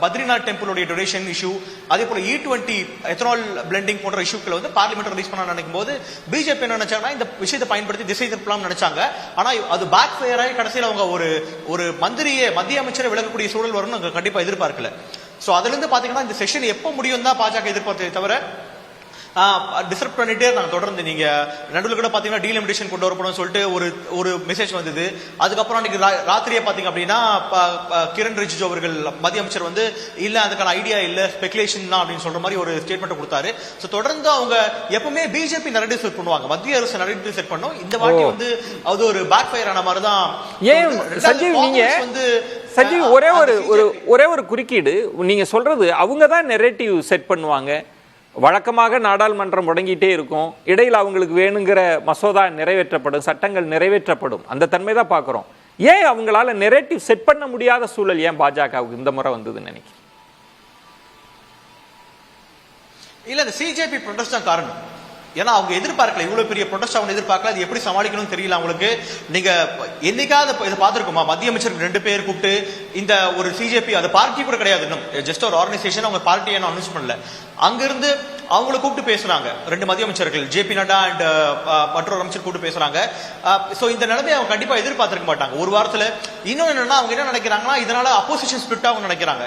பத்ரிநாத் டெம்பிளுடைய டொனேஷன் இஷ்யூ, அதே போல E20 எத்தனால் பிளெண்டிங் போன்ற இஷ்யூக்களை வந்து பார்லிமெண்ட் ரிலீஸ் பண்ண நினைக்கும் போது பிஜேபி என்ன நினைச்சாங்கன்னா இந்த விஷயத்தை பயன்படுத்தி திசை திருப்பலாம் நினைச்சாங்க. ஆனா அது பேக் ஃபயர் ஆகி கடைசியில் அவங்க ஒரு மத்திய அமைச்சரை விலகக்கூடிய சூழல் வரும்னு கண்டிப்பா எதிர்பார்க்கல. சோ அதுல இருந்து பாத்தீங்கன்னா இந்த செஷன் எப்போ முடியும் தான் பாஜக எதிர்பார்த்ததை தவிர டிஸ்டர்ப் பண்ணிட்டே நாங்க தொடர்ந்து. நீங்க நடுவில் கூட பாத்தீங்கன்னா டீலிமிடேஷன் கொண்டு வரப்படும் சொல்லிட்டு ஒரு மெசேஜ் வந்தது. அதுக்கப்புறம் அன்னைக்கு ராத்திரியே பாத்தீங்க அப்படின்னா கிரண் ரிஜிஜு அவர்கள் மத்திய அமைச்சர் வந்து இல்ல அதுக்கான ஐடியா இல்ல ஸ்பெகுலேஷன் தான் அப்படின்னு சொல்ற மாதிரி ஒரு ஸ்டேட்மெண்ட் கொடுத்தாரு. சோ தொடர்ந்து அவங்க எப்பவுமே பிஜேபி நரேட்டிவ் செட் பண்ணுவாங்க, மத்திய அரசு நரேட்டிவ் செட் பண்ணும். இந்த வாட்டி வந்து அது ஒரு பேக் ஃபயர் ஆன மாதிரி தான். ஏன் சஞ்சீவ் நீங்க வந்து சஞ்சீவ் ஒரே ஒரு குறுக்கீடு, நீங்க சொல்றது அவங்க தான் நெரேட்டிவ் செட் பண்ணுவாங்க. வழக்கமாக நாடாளுமன்றம் முடங்கிட்டே இருக்கும், இடையில் அவங்களுக்கு வேணுங்கிற மசோதா நிறைவேற்றப்படும், சட்டங்கள் நிறைவேற்றப்படும், அந்த தன்மை தான் பார்க்குறோம். ஏன் அவங்களால நெரேட்டிவ் செட் பண்ண முடியாத சூழல் ஏன் பாஜகவுக்கு இந்த முறை வந்ததுன்னு நினைக்கிறேன்? இல்ல இந்த சிஜேபி ப்ரொடெஸ்ட் தான் காரணம். ஏன்னா அவங்க எதிர்பார்க்கல, இவ்வளவு பெரிய ப்ரொடெஸ்ட் அவங்க எதிர்பார்க்கல. அது எப்படி சமாளிக்கணும்னு தெரியல அவங்களுக்கு. நீங்க என்னைக்காவது இதை பார்த்திருக்குமா, மத்திய அமைச்சர் 2 பேர் கூப்பிட்டு இந்த ஒரு சிஜேபி, அது பார்ட்டி கூட கிடையாது, இன்னும் ஜஸ்ட் ஒரு ஆர்கனைசேஷன், அவங்க பார்ட்டியை அனௌன்ஸ் பண்ணல. அங்கிருந்து அவங்களை கூப்பிட்டு பேசுறாங்க 2 மத்திய அமைச்சர்கள், ஜேபி நட்டா அண்ட் மற்றொரு அமைச்சர் கூப்பிட்டு பேசுறாங்க. சோ இந்த நிலைமையை அவங்க கண்டிப்பா எதிர்பார்த்திருக்க மாட்டாங்க ஒரு வாரத்துல. இன்னொன்னு என்னன்னா, அவங்க என்ன நினைக்கிறாங்கன்னா, இதனால அப்போசிஷன் ஸ்பிளிட் ஆகும் நினைக்கிறாங்க.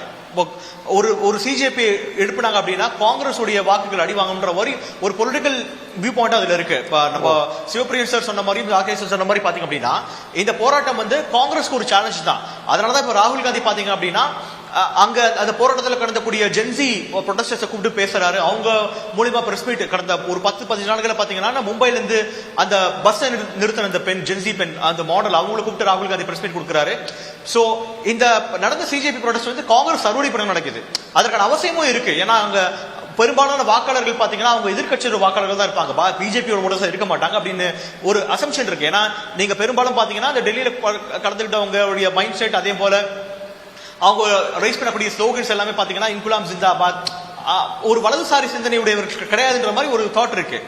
ஒரு சிஜேபி எடுப்பினாங்க அப்படின்னா காங்கிரஸ் உடைய வாக்குகள் அடி வாங்குன்ற மாதிரி ஒரு பொலிட்டிக்கல் வியூ பாயிண்ட் அதுல இருக்கு. நம்ம சிவபிரியன் சார் சொன்ன மாதிரி, ராகேஷ் சார் சொன்ன மாதிரி பாத்தீங்க அப்படின்னா, இந்த போராட்டம் வந்து காங்கிரஸ்க்கு ஒரு சேலஞ்ச் தான். அதனாலதான் இப்ப ராகுல் காந்தி பாத்தீங்க அப்படின்னா அங்க அந்த போராட்டத்தில் கடந்தக்கூடிய ஜென்சி ப்ரொடெஸ்டர்ஸை கூப்பிட்டு பேசுறாரு. அவங்க மூலியமா பிரஸ் மீட் கடந்த ஒரு 10-15 நாட்களை பாத்தீங்கன்னா மும்பைல இருந்து அந்த பஸ் நிறுத்தின அந்த பெண், ஜென்சி பெண், அந்த மாடல், அவங்களை கூப்பிட்டு ராகுல் காந்தி பிரஸ் மீட் கொடுக்குறாரு. சோ இந்த நடந்த சிஜேபி ப்ரொடெஸ்ட் வந்து காங்கிரஸ் அறுவடை பண்ண நடக்குது. அதற்கான அவசியமும் இருக்கு. ஏன்னா அங்க பெரும்பாலான வாக்காளர்கள் பாத்தீங்கன்னா அவங்க எதிர்கட்சியோட வாக்காளர்கள் தான் இருப்பாங்க, பிஜேபியோட மூலம் இருக்க மாட்டாங்க அப்படின்னு ஒரு அசம்ஷன் இருக்கு. ஏன்னா நீங்க பெரும்பாலும் பாத்தீங்கன்னா அந்த டெல்லியில கலந்துக்கிட்டவங்களுடைய மைண்ட் செட், அதே போல அவங்க ரைஸ் பண்ணக்கூடிய ஸ்லோகன்ஸ் எல்லாமே பாத்தீங்கன்னா இன்குலாம் ஜிந்தாபாத், ஒரு வலதுசாரி சிந்தனையுடையவர்கள் கிடையாதுன்ற மாதிரி ஒரு தாட் இருக்கு.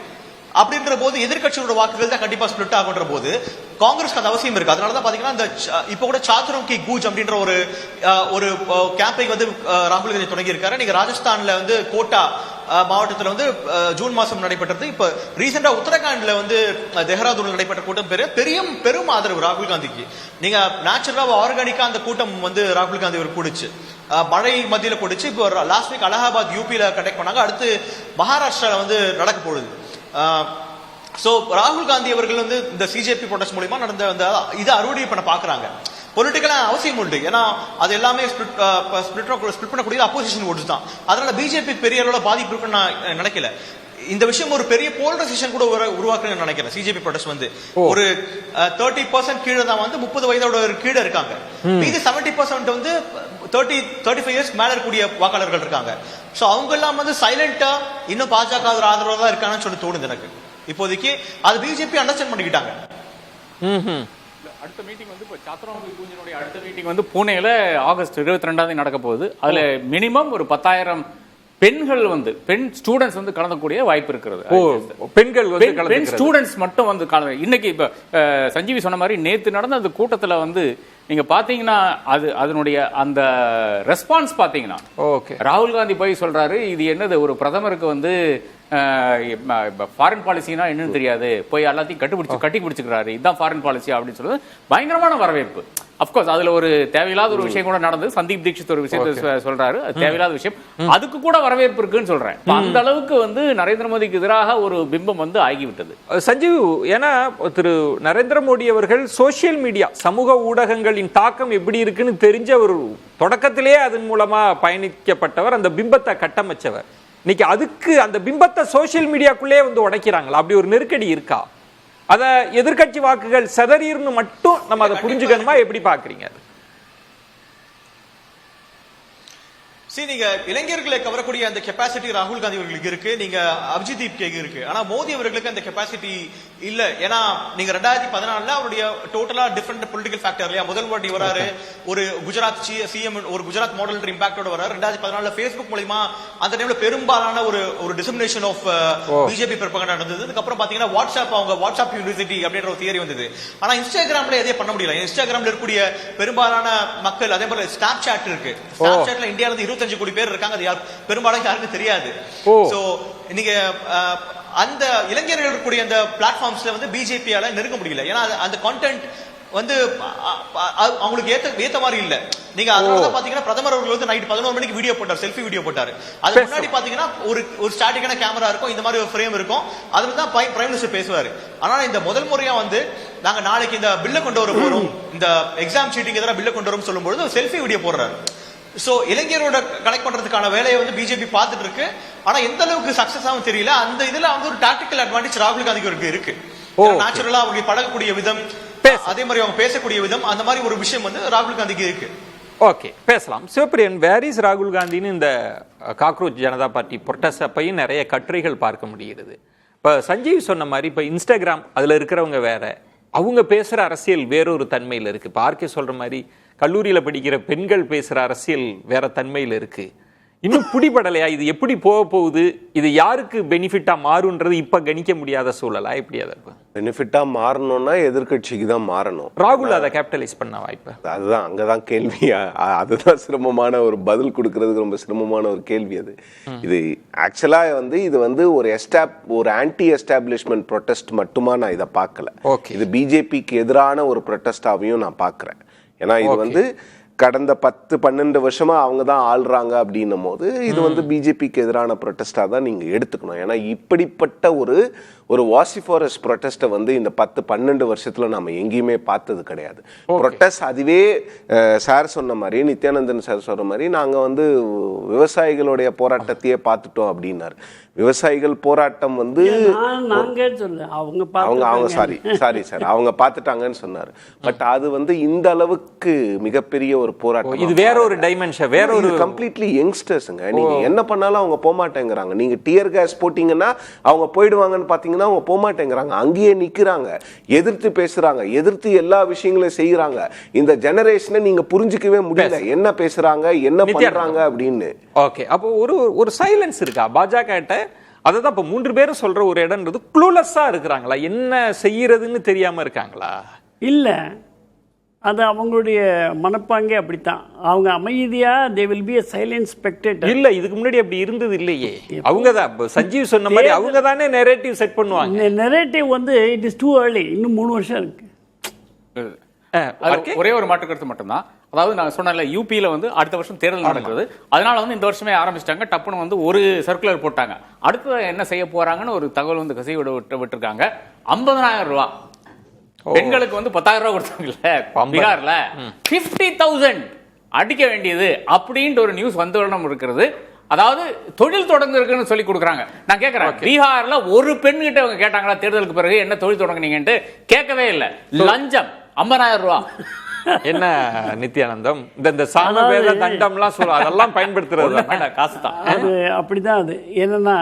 அப்படின்ற போது எதிர்கட்சியோட வாக்குகள் தான் கண்டிப்பா ஸ்பிளிட் ஆகுன்ற போது காங்கிரஸ்க்கு அந்த அவசியம் இருக்கு. அதனாலதான் பாத்தீங்கன்னா இந்த இப்ப கூட சாத்ரோம் கி கூஜ் அப்படின்ற ஒரு கேம்பெயின் வந்து ராகுல் காந்தி தொடங்கி இருக்காரு. நீங்க ராஜஸ்தான்ல வந்து கோட்டா மாவட்டத்தில் வந்து ஜூன் மாசம் நடைபெற்றது. இப்ப ரீசெண்டா உத்தரகாண்ட்ல வந்து தெஹ்ராதூன்ல நடைபெற்ற கூட்டம் பெரும் ஆதரவு ராகுல் காந்திக்கு. நீங்க நேச்சுரலா ஆர்கானிக்கா அந்த கூட்டம் வந்து ராகுல் காந்தி ஒரு கூடிச்சு, மழை மத்தியில கூடிச்சு. இப்போ லாஸ்ட் வீக் அலகாபாத் யூபியில கண்டக்ட் பண்ணாங்க, அடுத்து மகாராஷ்டிரால வந்து நடக்க போகுது. சோ ராகுல் காந்தி அவர்கள் வந்து இந்த சிஜேபி ப்ரொடெஸ்ட் மூலமா நடந்த இதை அறுவடை பண்ண பாக்குறாங்க. பொலிட்டிக்கலா அவசியம் உண்டு, ஏன்னா அது எல்லாமே ஸ்பிளிட் பண்ணக்கூடிய அப்போசிஷன் ஓட்ஸ் தான். அதனால பிஜேபி பெரிய அளவுல பாதிப்பு இருக்குன்னு நான் நினைக்கல. இந்த விஷயம் ஒரு பெரிய போலரைசேஷன் கூட உருவாக்குன்னு நினைக்கிறேன். சிஜேபி ப்ரொடெஸ்ட் வந்து ஒரு 30% கீழே தான் வந்து 30 வயதோட கீழே இருக்காங்க. மீதி 70% வந்து 35 இயர்ஸ்க்கு மேல இருக்கக்கூடிய வாக்காளர்கள் இருக்காங்க. சோ அவங்க எல்லாம் வந்து சைலண்டா இன்னும் பாஜக ஆதரவா தான் இருக்காங்கன்னு சொல்லி தோணுது எனக்கு இப்போதைக்கு. அது பிஜேபி அண்டர்ஸ்டாண்ட் பண்ணிக்கிட்டாங்க. அடுத்த மீட்டிங் வந்து இப்போ சாத்ரோங்கி கூஞ்சினுடைய அடுத்த மீட்டிங் வந்து பூனேல ஆகஸ்ட் 22 நடக்க போகுது. அதுல மினிமம் ஒரு 10,000 பெண்கள் வந்து பெண் ஸ்டூடெண்ட்ஸ் வந்து கலந்தக்கூடிய வாய்ப்பு இருக்கிறது. பெண் ஸ்டூடெண்ட்ஸ் மட்டும் வந்து இன்னைக்கு இப்ப சஞ்சீவி சொன்ன மாதிரி நேத்து நடந்த அந்த கூட்டத்துல வந்து நீங்க பாத்தீங்கன்னா அதனுடைய அந்த ரெஸ்பான்ஸ் பாத்தீங்கன்னா, ராகுல் காந்தி போய் சொல்றாரு, இது என்னது ஒரு பிரதமருக்கு வந்து ஃபாரின் பாலிசினா என்னன்னு தெரியாது, போய் எல்லாத்தையும் கட்டி பிடிச்சுக்கிறாரு, இதுதான் ஃபாரின் பாலிசி அப்படின்னு சொல்றது பயங்கரமான வரவேற்பு. அப்கோர்ஸ் அதுல ஒரு தேவையில்லாத ஒரு விஷயம் கூட நடந்தது. சந்தீப் தீக்ஷித் ஒரு விஷயத்தை சொல்றாரு, அது தேவையில்லாத விஷயம், அதுக்கு கூட வரவேற்பு இருக்குன்னு சொல்றேன். அந்த அளவுக்கு வந்து நரேந்திர மோடிக்கு எதிராக ஒரு பிம்பம் வந்து ஆகிவிட்டது. சஞ்சீவ், ஏன்னா திரு நரேந்திர மோடி அவர்கள் சோசியல் மீடியா, சமூக ஊடகங்களின் தாக்கம் எப்படி இருக்குன்னு தெரிஞ்ச ஒரு தொடக்கத்திலேயே அதன் மூலமா பயணிக்கப்பட்டவர், அந்த பிம்பத்தை கட்டமைச்சவர். இன்னைக்கு அதுக்கு அந்த பிம்பத்தை சோசியல் மீடியாக்குள்ளே வந்து உடைக்கிறாங்களா? அப்படி ஒரு நெருக்கடி இருக்கா? அத எதிர்கட்சி வாக்குகள் செதறீர்னு மட்டும் நம்ம அதை புரிஞ்சுக்கணுமா? எப்படி பாக்குறீங்க? நீங்க இளைஞர்களை கவரக்கூடிய அந்த கெப்பாசிட்டி ராகுல் காந்தி அவர்களுக்கு இருக்கு, நீங்க அபிஜித் இருக்கு. ஆனா மோடி அவர்களுக்கு அந்த கெப்பாசிட்டி இல்ல. ஏன்னா நீங்க 2014 அவருடைய டோட்டலா டிஃபரெண்ட் பொலிட்டிக்கல் ஃபேக்டர் இல்லையா. முதல் வாட்டி வராரு, ஒரு குஜராத் சிஎம், ஒரு குஜராத் மாடல் இம்பாக்டோட வராரு. 2014 ஃபேஸ்புக் மூலமா அந்த டைம்ல பெரும்பாலான ஒரு டிசமினேஷன் ஆஃப் பிஜேபி ப்ரொபகண்டா நடந்தது. அதுக்கப்புறம் பாத்தீங்கன்னா வாட்ஸ்அப் யூனிவர்சிட்டி அப்படின்ற ஒரு தியரி வந்தது. ஆனா இன்ஸ்டாகிராம்ல எதே பண்ண முடியல. இன்ஸ்டாகிராம்ல இருக்கக்கூடிய பெரும்பாலான மக்கள், அதே போல ஸ்னாப் சாட் இருக்கு. ஸ்னாப் சாட்ல இந்தியால இருந்து 25 கோடி பேர் இருக்காங்க, அது பெரும்பாலும் யாருக்கும் தெரியாது. சோ நீங்க அந்த இளைஞர்கள் இருக்கக்கூடிய அந்த பிளாட்ஃபார்ம்ஸ்ல வந்து பிஜேபியால நெருங்க முடியல. ஏன்னா அந்த கான்டென்ட் வந்து அவங்களுக்கு ஏத்த மாதிரி இல்ல. நீங்க அதனால பாத்தீங்கன்னா பிரதமர் அவர்கள் வந்து நைட் 11 மணிக்கு வீடியோ போட்டார், செல்ஃபி வீடியோ போட்டாரு. அது முன்னாடி பாத்தீங்கன்னா ஒரு ஸ்டாட்டிக்கான கேமரா இருக்கும், இந்த மாதிரி ஒரு ஃப்ரேம் இருக்கும், அதுல தான் பிரைம் மினிஸ்டர் பேசுவாரு. ஆனா இந்த முதல் முறையா வந்து நாங்க நாளைக்கு இந்த பில்ல கொண்டு வர போறோம், இந்த எக்ஸாம் சீட்டிங் எதிராக பில்ல கொண்டு வரோம் சொல்லும்போது செல்ஃபி வீடியோ போடுறாரு. சோ இளைஞரோட கனெக்ட் பண்றதுக்கான வேலையை வந்து பிஜேபி பார்த்துட்டு இருக்கு. ஆனா எந்த அளவுக்கு சக்சஸ் ஆகும் தெரியல. அந்த இதுல வந்து ஒரு டாக்டிக்கல் அட்வான்டேஜ் ராகுல் காந்திக்கு இருக்கு. நேச்சுரலா அவங்க பழகக்கூடிய விதம், அதே மாதிரி அவங்க பேசக்கூடிய விதம், அந்த மாதிரி ஒரு விஷயம் வந்து ராகுல் காந்திக்கு இருக்கு. ஓகே, பேசலாம். சிவபிரியன், வேர் இஸ் ராகுல் காந்தின்னு இந்த காக்ரோச் ஜனதா பார்ட்டி புரொட்டஸ்ட் அப்பையும் நிறைய கட்டுரைகள் பார்க்க முடிகிறது. இப்போ சஞ்சீவ் சொன்ன மாதிரி இப்போ இன்ஸ்டாகிராம் அதில் இருக்கிறவங்க வேற, அவங்க பேசுகிற அரசியல் வேறொரு தன்மையில் இருக்குது. இப்போ ஆர்கே சொல்கிற மாதிரி கல்லூரியில் படிக்கிற பெண்கள் பேசுகிற அரசியல் வேற தன்மையில் இருக்குது. இன்னும் பிடிபடலையா? இது எப்படி போக போகுது? இது யாருக்கு பெனிஃபிட்டா மாறுன்றது இப்ப கணிக்க முடியாத சூழலா? எப்படி அதை பெனிஃபிட்டா மாறணும்னா எதிர்கட்சிக்கு தான் மாறணும். ராகுல் அதை கேபிட்டலைஸ் பண்ண வாய்ப்பு அதுதான், அங்கதான் கேள்வியா. அதுதான் சிரமமான ஒரு பதில் கொடுக்கறதுக்கு ரொம்ப சிரமமான ஒரு கேள்வி அது. இது ஆக்சுவலா வந்து இது வந்து ஒரு ஆன்டி எஸ்டாப்ளிஷ்மெண்ட் ப்ரொட்டஸ்ட் மட்டுமா நான் இதை பார்க்கல. இது பிஜேபிக்கு எதிரான ஒரு ப்ரொட்டஸ்டாவையும் நான் பார்க்கிறேன். ஏன்னா இது வந்து கடந்த 10-12 வருஷமா அவங்க தான் ஆள்றாங்க அப்படின்னும் போது இது வந்து பிஜேபிக்கு எதிரான ப்ரொட்டஸ்டா தான் நீங்க எடுத்துக்கணும். ஏன்னா இப்படிப்பட்ட ஒரு வாசிஃபாரஸ் ப்ரொட்டஸ்ட்டை வந்து இந்த 10-12 வருஷத்துல நம்ம எங்கேயுமே பார்த்தது கிடையாது. ப்ரொட்டஸ்ட் அதுவே சார் சொன்ன மாதிரி, நித்யானந்தன் சார் சொன்ன மாதிரி, நாங்க வந்து விவசாயிகளுடைய போராட்டத்தையே பார்த்துட்டோம் அப்படின்னாரு. விவசாயிகள் போராட்டம் வந்து சாரி சார் அவங்க பார்த்துட்டாங்கன்னு சொன்னாரு. பட் அது வந்து இந்த அளவுக்கு மிகப்பெரிய ஒரு போராட்டம். இது வேற ஒரு டைமென்ஷன், வேற ஒரு கம்ப்ளீட்லி யங்ஸ்டர்ஸ்ங்க. நீங்க என்ன பண்ணாலும் அவங்க போக மாட்டேங்கிறாங்க. நீங்க டியர் கேஸ் போட்டீங்கன்னா அவங்க போயிடுவாங்கன்னு பாத்தீங்கன்னா அவங்க போக மாட்டேங்கிறாங்க. அங்கேயே நிக்கிறாங்க, எதிர்த்து பேசுறாங்க, எதிர்த்து எல்லா விஷயங்களையும் செய்யறாங்க. இந்த ஜெனரேஷனை நீங்க புரிஞ்சுக்கவே முடியல, என்ன பேசுறாங்க என்ன பண்றாங்க அப்படின்னு. ஓகே, அப்போ ஒரு சைலன்ஸ் இருக்கா பாஜக கிட்ட? அதான் இப்ப 3 பேரும் சொல்ற ஒரு இடம்ன்றது க்ளூலெஸ்ஸா இருக்கிறாங்களா? என்ன செய்யறதுன்னு தெரியாம இருக்காங்களா? இல்ல, அது அவங்களுடைய மனப்பாங்கே அப்படித்தான். அவங்க அமைதியா they will be a silent spectator. இல்ல, இதுக்கு முன்னாடி அப்படி இருந்தது இல்லையே. அவங்க தான் சஞ்சீவ் சொன்ன மாதிரி அவங்க தானே நரேட்டிவ் செட் பண்ணுவாங்க. நரேட்டிவ் வந்து it is too early. இன்னும் 3 வருஷம் இருக்கு. ஒரே ஒரு மாற்று கருத்து மட்டும்தான். அதாவது நான் சொன்னேன்ல, யூபியில வந்து அடுத்த வருஷம் தேர்தல் நடக்குது. அதனால வந்து இந்த வருஷமே ஆரம்பிச்சிட்டாங்க. டப்புன்னு வந்து ஒரு சர்க்குலர் போட்டாங்க. அடுத்து என்ன செய்ய போறாங்கன்னு ஒரு தகவல் வந்து கசி விட்டுருக்காங்க. 50,000 ரூபாய் பெண்களுக்கு வந்து 10,000 ரூபாய் கொடுத்தாங்கல்ல பீகார்ல, 50,000 அடிக்க வேண்டியது அப்படின்ற ஒரு நியூஸ் வந்து இருக்கிறது. அதாவது தொழில் தொடங்குறதுன்னு சொல்லி கொடுக்குறாங்க. நான் கேட்கறேன், பீகார்ல ஒரு பெண் கிட்ட அவங்க கேட்டாங்களா தேர்தலுக்கு பிறகு என்ன தொழில் தொடங்குனீங்கன்னு? கேட்கவே இல்லை. லஞ்சம் 50,000 ரூபாய். என்ன நித்யானந்தம், இந்த சாம வேத தண்டம்லாம் சொல்ல அதெல்லாம் பயன்படுத்துறது காசு தான். அது அப்படிதான். அது என்னன்னா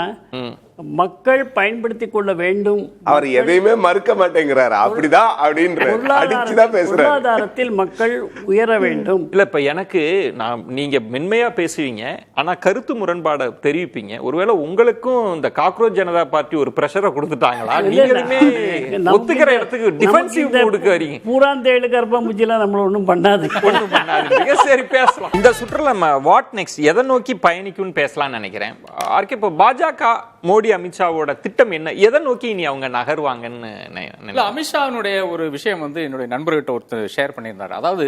மக்கள் பயன்படுத்திக் கொள்ள வேண்டும். அவர் எதையுமே மறுக்க மாட்டேங்கிறாரு. அப்படிதான் அப்படின்ற பொருளாதாரத்தில் மக்கள் உயர வேண்டும். இல்ல, இப்ப எனக்கு நீங்க மென்மையா பேசுவீங்க, ஆனா கருத்து முரண்பாட தெரிவிப்பீங்க. ஒருவேளை உங்களுக்கும் இந்த காக்ரோச் ஜனதா பார்ட்டி ஒரு பிரஷரை கொடுத்துட்டாங்களா? நீங்களுமே ஒத்துக்கிற இடத்துக்கு டிஃபென்சிவ் மூடுக்கு வரீங்க. பூராந்தேழு கர்ப்பம்பூச்சிலாம் நம்மள ஒன்றும் பண்ணாது. சரி, பேசலாம். இந்த சுற்றுலா நம்ம வாட் நெக்ஸ்ட் எதை நோக்கி பயணிக்கும்னு பேசலாம்னு நினைக்கிறேன். இப்போ பாஜக மோடி அமித்ஷாவோட திட்டம் என்ன? எதை நோக்கி இனி அவங்க நகர்வாங்கன்னு? அமித்ஷாவுடைய ஒரு விஷயம் வந்து என்னுடைய நண்பர்கிட்ட ஒருத்தர் ஷேர் பண்ணியிருந்தாரு. அதாவது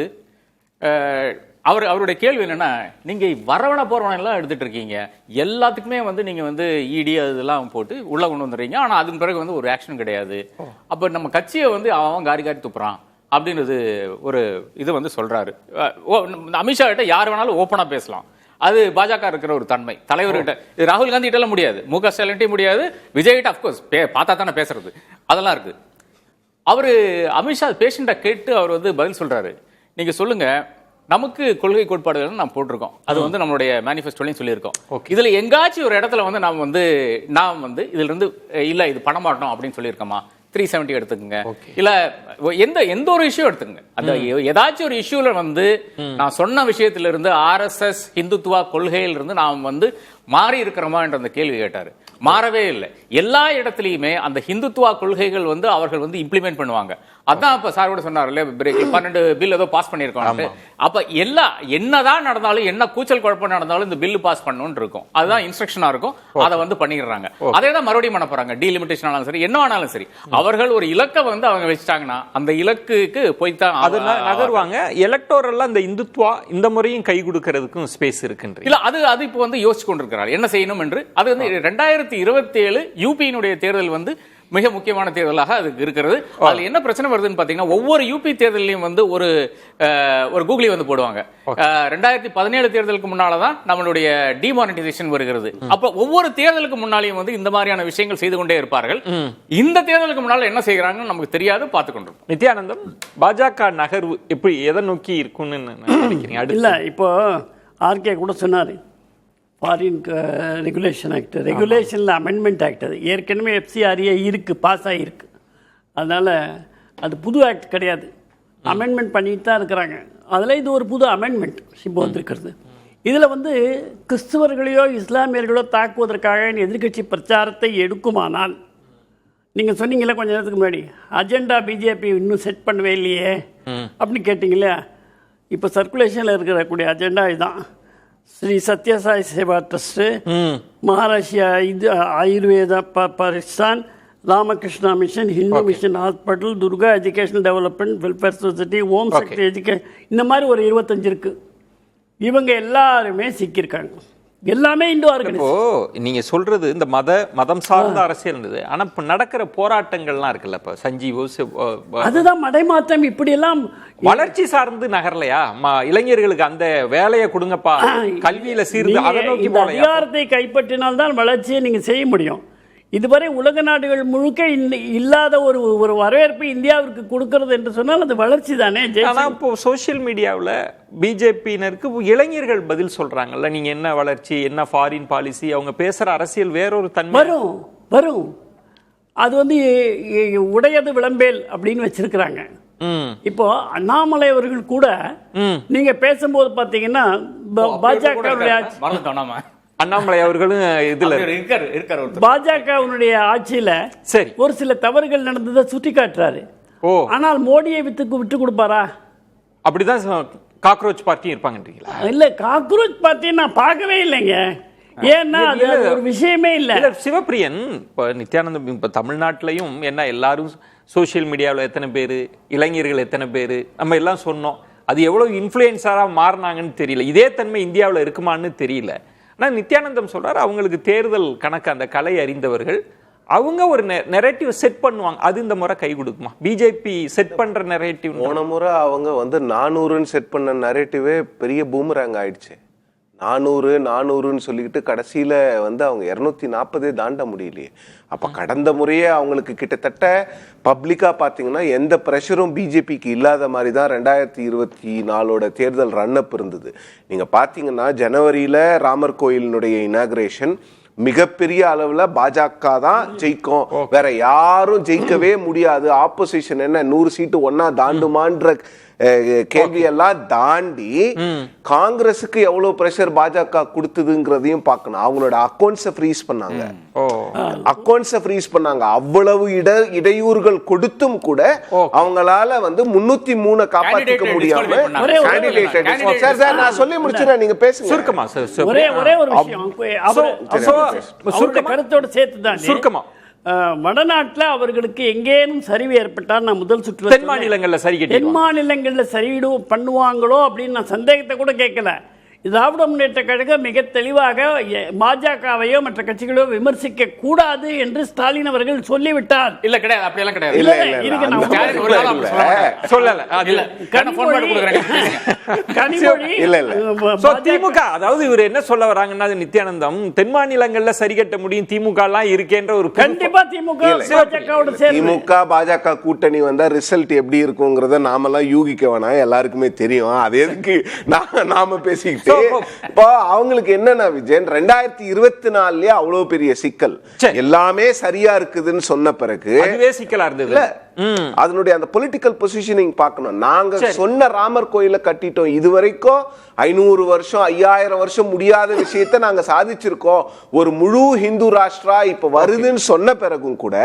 அவருடைய கேள்வி என்னன்னா, நீங்க வரவன போறவன எல்லாம் எடுத்துட்டு இருக்கீங்க, எல்லாத்துக்குமே வந்து நீங்க வந்து இடி அதெல்லாம் போட்டு உள்ள கொண்டு வந்துடுறீங்க, ஆனா அதுக்கு பிறகு வந்து ஒரு ஆக்ஷன் கிடையாது. அப்ப நம்ம கட்சியை வந்து அவன் காரி துப்புறான் அப்படின்றது ஒரு இது வந்து சொல்றாரு. அமித்ஷா கிட்ட யார் வேணாலும் ஓப்பனா பேசலாம். அது பாஜக இருக்கிற ஒரு தன்மை. தலைவர்கிட்ட ராகுல் காந்தி கிட்ட முடியாது, முக ஸ்டாலின் முடியாது, விஜய் கிட்ட அப்கோர்ஸ் பார்த்தா தானே பேசுறது, அதெல்லாம் இருக்கு. அவரு அமித்ஷா பேஷண்ட கேட்டு அவர் வந்து பதில் சொல்றாரு. நீங்க சொல்லுங்க, நமக்கு கொள்கை கோட்பாடுகள் நாம் போட்டிருக்கோம், அது வந்து நம்மளுடைய மேனிஃபெஸ்டோலையும் சொல்லியிருக்கோம். இதுல எங்காச்சும் ஒரு இடத்துல வந்து நாம் வந்து இதுல இருந்து இல்ல இது பண்ண மாட்டோம் அப்படின்னு சொல்லியிருக்கோமா? 370 எடுத்துக்கங்க, இல்ல எந்த ஒரு இஷ்யூ எடுத்துக்கங்க, அந்த ஏதாச்சும் ஒரு இஷ்யூல வந்து நான் சொன்ன விஷயத்துல இருந்து RSS இந்துத்துவா கொள்கையில இருந்து நாம் வந்து மாறி இருக்கிறோமா என்ற அந்த கேள்வி கேட்டாரு. மாறவே இல்லை. எல்லா இடத்துலையுமே அந்த ஹிந்துத்துவா கொள்கைகள் வந்து அவர்கள் வந்து இம்ப்ளிமெண்ட் பண்ணுவாங்க. அதான் இப்ப சார் கூட சொன்னார்ல, 12 பில் ஏதோ பாஸ் பண்ணியிருக்காங்க. அப்ப என்னதான் நடந்தாலும், என்ன கூச்சல் குழப்பம் நடந்தாலும் இந்த பில் பாஸ் பண்ணணும்னு இருக்கும். அதுதான் இன்ஸ்ட்ரக்ஷனா இருக்கும். அதை வந்து பண்ணிடுறாங்க. அதே தான் மறுபடியும் பண்ண போறாங்க. டீலிமிட்டேஷன் ஆனாலும் சரி, என்ன ஆனாலும் சரி, அவர்கள் ஒரு இலக்கை வந்து அவங்க வச்சுட்டாங்கன்னா அந்த இலக்குக்கு போய்தான் அது நகர்வாங்க. எலக்டோரல்ல அந்த இந்துத்துவா இந்த முறையும் கை கொடுக்கிறதுக்கும் ஸ்பேஸ் இருக்குன்ற இல்ல, அது இப்போ வந்து யோசிச்சு கொண்டிருக்கிறார் என்ன செய்யணும் என்று. அது வந்து 2027 யூபியினுடைய தேர்தல் வந்து மிக முக்கியமான தேர்தலாக அதுக்கு இருக்கிறது. அதுல என்ன பிரச்சனை வருதுன்னு பாத்தீங்கன்னா, ஒவ்வொரு யூபி தேர்தலையும் வந்து ஒரு கூகுளி வந்து போடுவாங்க. 2017 தேர்தலுக்கு முன்னாலதான் நம்மளுடைய டிமானிட்டைசேஷன் வருகிறது. அப்ப ஒவ்வொரு தேர்தலுக்கு முன்னாலையும் வந்து இந்த மாதிரியான விஷயங்கள் செய்து கொண்டே இருப்பார்கள். இந்த தேர்தலுக்கு முன்னால என்ன செய்யறாங்கன்னு நமக்கு தெரியாது, பார்த்துக்கொண்டிருக்கோம். நித்யானந்தம், பாஜக நகர்வு எப்படி எதை நோக்கி இருக்குன்னு நினைக்கிறீங்க? இல்ல, இப்போ ஆர்கே கூட சொன்னாரு, ஃபாரின் ரெகுலேஷன் ஆக்ட், ரெகுலேஷனில் அமெண்ட்மெண்ட் ஆக்ட், அது ஏற்கனவே எஃப்சிஆர்ஏ இருக்குது, பாஸ் ஆகிருக்கு. அதனால் அது புது ஆக்ட் கிடையாது, அமெண்ட்மெண்ட் பண்ணிட்டு தான் இருக்கிறாங்க. அதில் இது ஒரு புது அமெண்ட்மெண்ட் இப்போ வந்திருக்கிறது. இதில் வந்து கிறிஸ்துவர்களையோ இஸ்லாமியர்களோ தாக்குவதற்காக எதிர்க்கட்சி பிரச்சாரத்தை எடுக்குமானால், நீங்கள் சொன்னீங்களே கொஞ்சம் நேரத்துக்கு முன்னாடி, அஜெண்டா பிஜேபி இன்னும் செட் பண்ணவே இல்லையே அப்படின்னு கேட்டிங்களே. இப்போ சர்க்குலேஷனில் இருக்கக்கூடிய அஜெண்டா இதுதான். ஸ்ரீ சத்யசாய் சேவா ட்ரஸ்ட், மகாராஷ்டிரா இது ஆயுர்வேதா பரிஸ்தான், Ramakrishna mission, Hindu mission hospital, Durga educational development welfare society, Om Shakti education, இந்த மாதிரி ஒரு 25 இருக்கு. இவங்க எல்லாருமே சிக்கியிருக்காங்க. எல்லாமே இந்து ஆர்கனைசேஷன். இப்போ நீங்க சொல்றது இந்த மதம் சார்ந்த அரசியல் இருந்தது. ஆனா இப்ப நடக்கிற போராட்டங்கள்லாம் இருக்குல்ல, இப்ப சஞ்சீவோ அதுதான் மடைமாற்றம். இப்படி எல்லாம் வளர்ச்சி சார்ந்து நகரலையா? இளைஞர்களுக்கு அந்த வேலையை கொடுங்கப்பா, கல்வியில சீர்ந்து அதை நோக்கி போல. அதிகாரத்தை கைப்பற்றினால்தான் வளர்ச்சியை நீங்க செய்ய முடியும். இதுவரை உலக நாடுகள் முழுக்க இல்லாத ஒரு வரவேற்பு இந்தியாவிற்கு கொடுக்கிறது என்று சொன்னால் அது வளர்ச்சி தானே. ஆனா இப்போ சோசியல் மீடியாவில் பிஜேபியினருக்கு இளைஞர்கள் பதில் சொல்றாங்கல்ல, நீங்க என்ன வளர்ச்சி, என்ன ஃபாரின் பாலிசி, அவங்க பேசுற அரசியல் வேறொரு தன்மை வரும். அது வந்து உடையது விளம்பேல் அப்படின்னு வச்சிருக்கிறாங்க. இப்போ அண்ணாமலை அவர்கள் கூட நீங்க பேசும்போது பாத்தீங்கன்னா பாஜக அண்ணாமலை அவர்களும் இதுல இருக்காரு. பாஜகவுடைய ஆட்சியில சரி ஒரு சில தவறுகள் நடந்ததை சுட்டி காட்டுறாரு. ஆனால் மோடியை விட்டு கொடுப்பாரா? அப்படிதான் காக்ரோச் பார்ட்டி இருப்பாங்கன்றீங்களா? இல்ல, காக்ரோச் பார்ட்டி நான் பார்க்கவே இல்லைங்க. ஏன்னா அது ஒரு விஷயமே இல்ல. சிவப்பிரியன், இப்போ நித்யானந்தம், இப்போ தமிழ்நாட்டிலையும் என்ன எல்லாரும் சோசியல் மீடியாவில் எத்தனை பேர், இளைஞர்கள் எத்தனை பேர், நம்ம எல்லாம் சொன்னோம். அது எவ்வளவு இன்ஃப்ளூயன்ஸராக மாறினாங்கன்னு தெரியல. இதே தன்மை இந்தியாவில் இருக்குமான்னு தெரியல. ஆனால் நித்யானந்தம் சொல்றாரு, அவங்களுக்கு தேர்தல் கணக்கு அந்த கலை அறிந்தவர்கள், அவங்க ஒரு நெரேட்டிவ் செட் பண்ணுவாங்க. அது இந்த முறை கை கொடுக்குமா? பிஜேபி செட் பண்ற நெரேட்டிவ் போன முறை அவங்க வந்து 400ன்னு செட் பண்ண நெரேட்டிவே பெரிய பூமராங் ஆயிடுச்சு. 400ன்னு சொல்லிக்கிட்டு கடைசியில வந்து அவங்க 240 தாண்ட முடியலையே. அப்ப கடந்த முறையே அவங்களுக்கு கிட்டத்தட்ட பப்ளிக்கா பாத்தீங்கன்னா எந்த பிரஷரும் பிஜேபிக்கு இல்லாத மாதிரி தான் 2024 தேர்தல் ரன்னப் இருந்தது. நீங்க பாத்தீங்கன்னா ஜனவரியில ராமர் கோயிலினுடைய இனாகிரேஷன் மிகப்பெரிய அளவுல பாஜக தான் ஜெயிக்கும், வேற யாரும் ஜெயிக்கவே முடியாது, ஆப்போசிஷன் என்ன 100 சீட்டு ஒன்னா தாண்டுமான்ற கேள்வியெல்லாம் தாண்டி காங்கிரஸுக்கு எவ்வளவு பிரஷர் பாஜக கொடுத்ததுங்கிறதையும் பார்க்கணும். அவங்களோட அக்கௌண்ட்ஸை ஃப்ரீஸ் பண்ணாங்க. அவ்வளவு இடையூறுகள் கொடுத்தும் கூட அவங்களால வந்து 303 காப்பாற்றிக்க முடியாம நான் சொல்லி முடிச்சுறேன், நீங்க பேசுங்க. சுருக்கமா ஒரே ஒரு விஷயம் கருத்தோடு சேர்த்துதான் சுருக்கமா. வடநாட்டில் அவர்களுக்கு எங்கேனும் சரிவு ஏற்பட்டால் நான் முதல் சுற்று தென் மாநிலங்களில் சரிவீடு பண்ணுவாங்களோ அப்படின்னு நான் சந்தேகத்தை கூட கேட்கல. திராவிட முன்னேற்ற கழகம் மிக தெளிவாக பாஜகவையோ மற்ற கட்சிகளோ விமர்சிக்க கூடாது என்று ஸ்டாலின் அவர்கள் சொல்லிவிட்டார். இல்ல கிடையாது, அப்படியெல்லாம் கிடையாது. திமுக அதாவது இவர் என்ன சொல்ல வராங்கன்னா, நித்யானந்தம், தென் மாநிலங்கள்ல சரி கட்ட முடியும், திமுக எல்லாம் இருக்கேன்ற ஒரு கண்டிப்பா திமுக பாஜக கூட்டணி வந்தா ரிசல்ட் எப்படி இருக்குங்கிறத நாமெல்லாம் யூகிக்க வேணாம், எல்லாருக்குமே தெரியும். அது எதுக்கு நாம பேசிக்கிட்டு அவங்களுக்கு என்னன்னா விஜயன் 2024 அவ்வளவு பெரிய சிக்கல், எல்லாமே சரியா இருக்குதுன்னு சொன்ன பிறகு அதுவே சிக்கலா இருந்தது. அதனுடைய அந்த பொலிட்டிக்கல் பொசிஷனிங் பார்க்கணும். நாங்க சொன்ன ராமர் கோயிலை கட்டிட்டோம், இதுவரைக்கும் 500 வருஷம் 5000 வருஷம் முடியாத விஷயத்தை நாங்க சாதிச்சிருக்கோம், ஒரு முழு ஹிந்து ராஷ்டிரா இப்ப வருதுன்னு சொன்ன பிறகும் கூட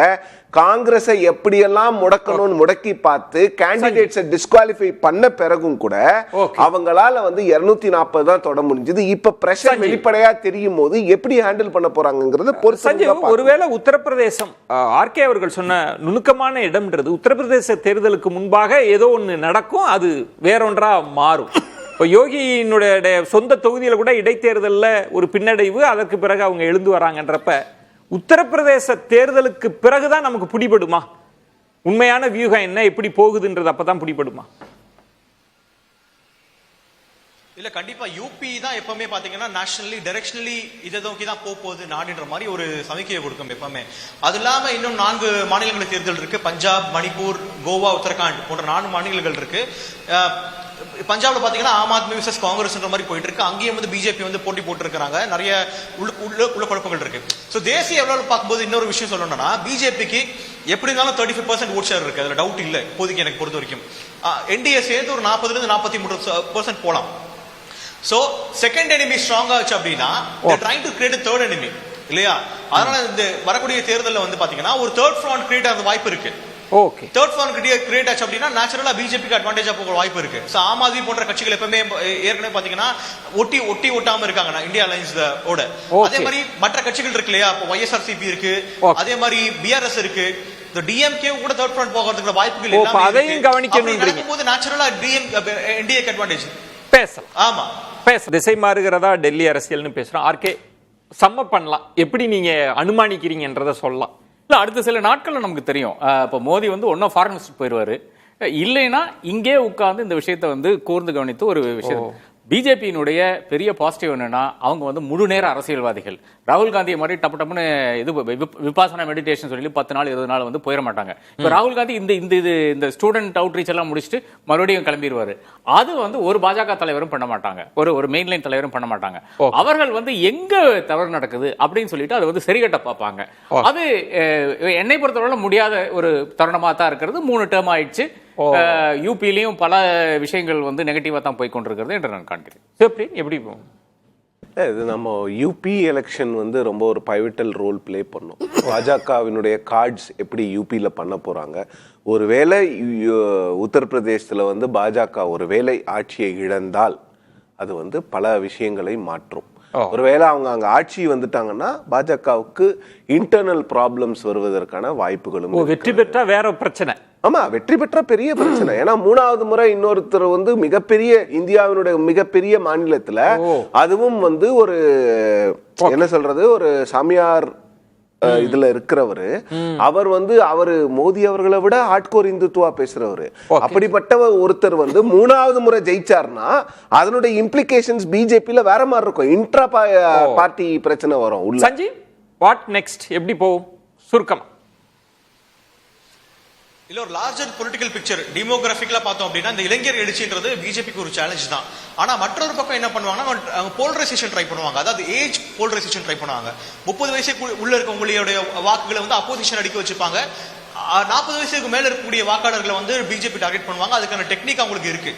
காங்கிரஸை எப்படியெல்லாம் முடக்கணும்னு முடக்கி பார்த்து கேண்டிடேட்ஸை டிஸ்குவாலிஃபை பண்ண பிறகும் கூட அவங்களால வந்து 240 தான் தொட முடிஞ்சது. இப்ப பிரஷர் வெளிப்படையா தெரியும் போது எப்படி ஹேண்டில் பண்ண போறாங்கிறத பொறுத்து. ஒருவேளை உத்தரப்பிரதேசம் ஆர்கே அவர்கள் சொன்ன நுணுக்கமான இடம்ன்றது உத்தரப்பிரதேச தேர்தலுக்கு முன்பாக ஏதோ ஒன்று நடக்கும், அது வேறொன்றா மாறும். இப்போ யோகியினுடைய சொந்த தொகுதியில் கூட இடைத்தேர்தலில் ஒரு பின்னடைவு, அதற்கு பிறகு அவங்க எழுந்து வராங்கன்றப்ப உத்தரப்பிரதேச தேர்தலுக்கு பிறகுதான் நமக்கு பிடிபடுமா? உண்மையான வியூகம் என்ன, எப்படி போகுதுன்றது அப்பதான் பிடிபடுமா? இல்ல கண்டிப்பா யூபி தான் எப்பவுமே பாத்தீங்கன்னா நேஷனலி டைரக்ஷனலி இதை நோக்கி தான் போகுது நாடுன்ற மாதிரி ஒரு சமிக்கையை கொடுக்கும் எப்பவுமே. அது இல்லாம இன்னும் 4 மாநிலங்கள் தேர்தல் இருக்கு. பஞ்சாப், மணிப்பூர், கோவா, உத்தரகாண்ட் போன்ற 4 மாநிலங்கள் இருக்கு. பஞ்சாப்ல பாத்தீங்கன்னா ஆம் ஆத்மி விசஸ் காங்கிரஸ் மாதிரி போயிட்டு இருக்கு. அங்கேயும் வந்து பிஜேபி வந்து போட்டி போட்டு இருக்காங்க. நிறைய உள்ள குழப்பங்கள் இருக்கு. சோ தேசிய அளவில் பார்க்கும்போது இன்னொரு விஷயம் சொல்லணும்னா பிஜேபிக்கு எப்படி இருந்தாலும் 35% ஓட் ஷேர் இருக்கு, அதுல டவுட் இல்ல இப்போதைக்கு எனக்கு பொறுத்த வரைக்கும். என்டிஏ சேர்த்து ஒரு 40-43% போலாம். சோ செகண்ட் எனிமி ஸ்ட்ராங் ஆச்சு அப்படின்னா trying to create third enemy இல்லையா? அதனால இந்த வரக்கூடிய தேர்தலில் வந்து பாத்தீங்கன்னா ஒரு தேர்ட் ஃப்ரண்ட் கிரியேட் ஆக வாய்ப்பு இருக்கு. ஓகே, தேர்ட் ஃப்ரண்ட் கிரியேட் ஆச்சு அப்படின்னா நேச்சுரலா பிஜேபிக்கு அட்வான்டேஜா போக வாய்ப்பு இருக்கு. சோ ஆம் ஆத்மி போன்ற கட்சிகள் எப்பவுமே ஏற்கனவே பாத்தீங்கன்னா ஒட்டி ஒட்டாம இருக்காங்க இந்தியா அலைன்ஸ் ஓட. அதே மாதிரி மற்ற கட்சிகள் இருக்கு இல்லையா? இப்போ ஒய்எஸ்ஆர்சிபி இருக்கு, அதே மாதிரி பிஆர்எஸ் இருக்கு. டிஎம்கே கூட தேர்ட் ஃப்ரண்ட் போகிறதுக்கு வாய்ப்புகள் இல்லாம அதையும் கவனிக்கணும் போது நேச்சுரலா என்டிஏக்கு அட்வான்டேஜ் பேசலாம். ஆமா பேச திசை மாறுகிறதா டெல்லி அரசியல்னு பேசுறோம். ஆர்கே சம்ம பண்ணலாம், எப்படி நீங்க அனுமானிக்கிறீங்கன்றத சொல்லலாம். இல்லை, அடுத்த சில நாட்கள்ல நமக்கு தெரியும். இப்போ மோடி வந்து ஒன்னும் ஃபாரின் விசிட் போயிடுவாரு, இல்லைன்னா இங்கே உட்கார்ந்து இந்த விஷயத்தை வந்து கூர்ந்து கவனித்து ஒரு விஷயம். பிஜேபியினுடைய பெரிய பாசிட்டிவ் என்னன்னா அவங்க வந்து முழு நேர அரசியல்வாதிகள். ராகுல் காந்தியை மாதிரி டப்பு டப்புன்னு இது விபாசனா மெடிடேஷன் சொல்லி 10 நாள் 20 நாள் வந்து போயிட மாட்டாங்க. இப்போ ராகுல் காந்தி இந்த ஸ்டூடெண்ட் அவுட்ரீச் எல்லாம் முடிச்சுட்டு மறுபடியும் கிளம்பிடுவாரு. அது வந்து ஒரு பாஜக தலைவரும் பண்ண மாட்டாங்க, ஒரு மெயின்லைன் தலைவரும் பண்ண மாட்டாங்க. அவர்கள் வந்து எங்க தவறு நடக்குது அப்படின்னு சொல்லிட்டு அதை வந்து சரிகட்ட பார்ப்பாங்க. அது என்னை பொறுத்தவரை முடியாத ஒரு தருணமா தான் இருக்கிறது. 3 டேர்ம் ஆயிடுச்சு. யூபிலையும் பல விஷயங்கள் வந்து நெகட்டிவா தான் போய் கொண்டிருக்கிறது என்று நான் காண்கிறேன். எப்படி இது நம்ம யூபி எலெக்ஷன் வந்து ரொம்ப ஒரு பைவிட்டல் ரோல் பிளே பண்ணும். பாஜகவினுடைய கார்ட்ஸ் எப்படி யூபியில பண்ண போறாங்க, ஒருவேளை உத்தரப்பிரதேசத்துல வந்து பாஜக ஒருவேளை ஆட்சியை இழந்தால் அது வந்து பல விஷயங்களை மாற்றும். ஒருவேளை அவங்க அங்க ஆட்சி வந்துட்டாங்கன்னா பாஜகவுக்கு இன்டர்னல் ப்ராப்ளம்ஸ் வருவதற்கான வாய்ப்புகளும். வெற்றி பெற்றா வேற பிரச்சனை. ஆமா, வெற்றி பெற்ற பெரிய பிரச்சனை. ஏன்னா 3வது முறை இன்னொருத்தர் வந்து மிகப்பெரிய இந்தியாவினுடைய மிகப்பெரிய மாநிலத்துல, அதுவும் வந்து ஒரு என்ன சொல்றது ஒரு சாமியார் இதுல இருக்கிறவரு, அவர் வந்து மோடி அவர்களை விட ஹார்ட்கோர் இந்துத்துவா பேசுறவரு. அப்படிப்பட்ட ஒருத்தர் வந்து 3வது முறை ஜெயிச்சார்னா அதனுடைய இம்ப்ளிகேஷன்ஸ் பிஜேபியில வேற மாதிரி இருக்கும். இன்ட்ரா பார்ட்டி பிரச்சனை வரும் உள்ள. சஞ்சீவ், வாட் நெக்ஸ்ட், எப்படி போகும் சுருக்கமா? இல்ல ஒரு லார்ஜர் பொலிட்டிக்கல் பிக்சர் டெமோகிராபிக்கலா பார்த்தோம் அப்படின்னா இந்த இளைஞர் எழுச்சின்றது பிஜேபிக்கு ஒரு சேலஞ்ச் தான். ஆனா மற்றொரு பக்கம் என்ன பண்ணுவாங்கன்னா போலரைசேஷன் ட்ரை பண்ணுவாங்க. அதாவது ஏஜ் போலரைசேஷன் ட்ரை பண்ணுவாங்க. 30 வயசுக்கு உள்ள இருக்கவங்களுடைய வாக்குகளை வந்து அப்போசிஷன் அடிக்க வச்சுப்பாங்க. 40 வயசுக்கு மேல இருக்கக்கூடிய வாக்காளர்களை வந்து பிஜேபி டார்கெட் பண்ணுவாங்க. அதுக்கான டெக்னிக் அவங்களுக்கு இருக்கு.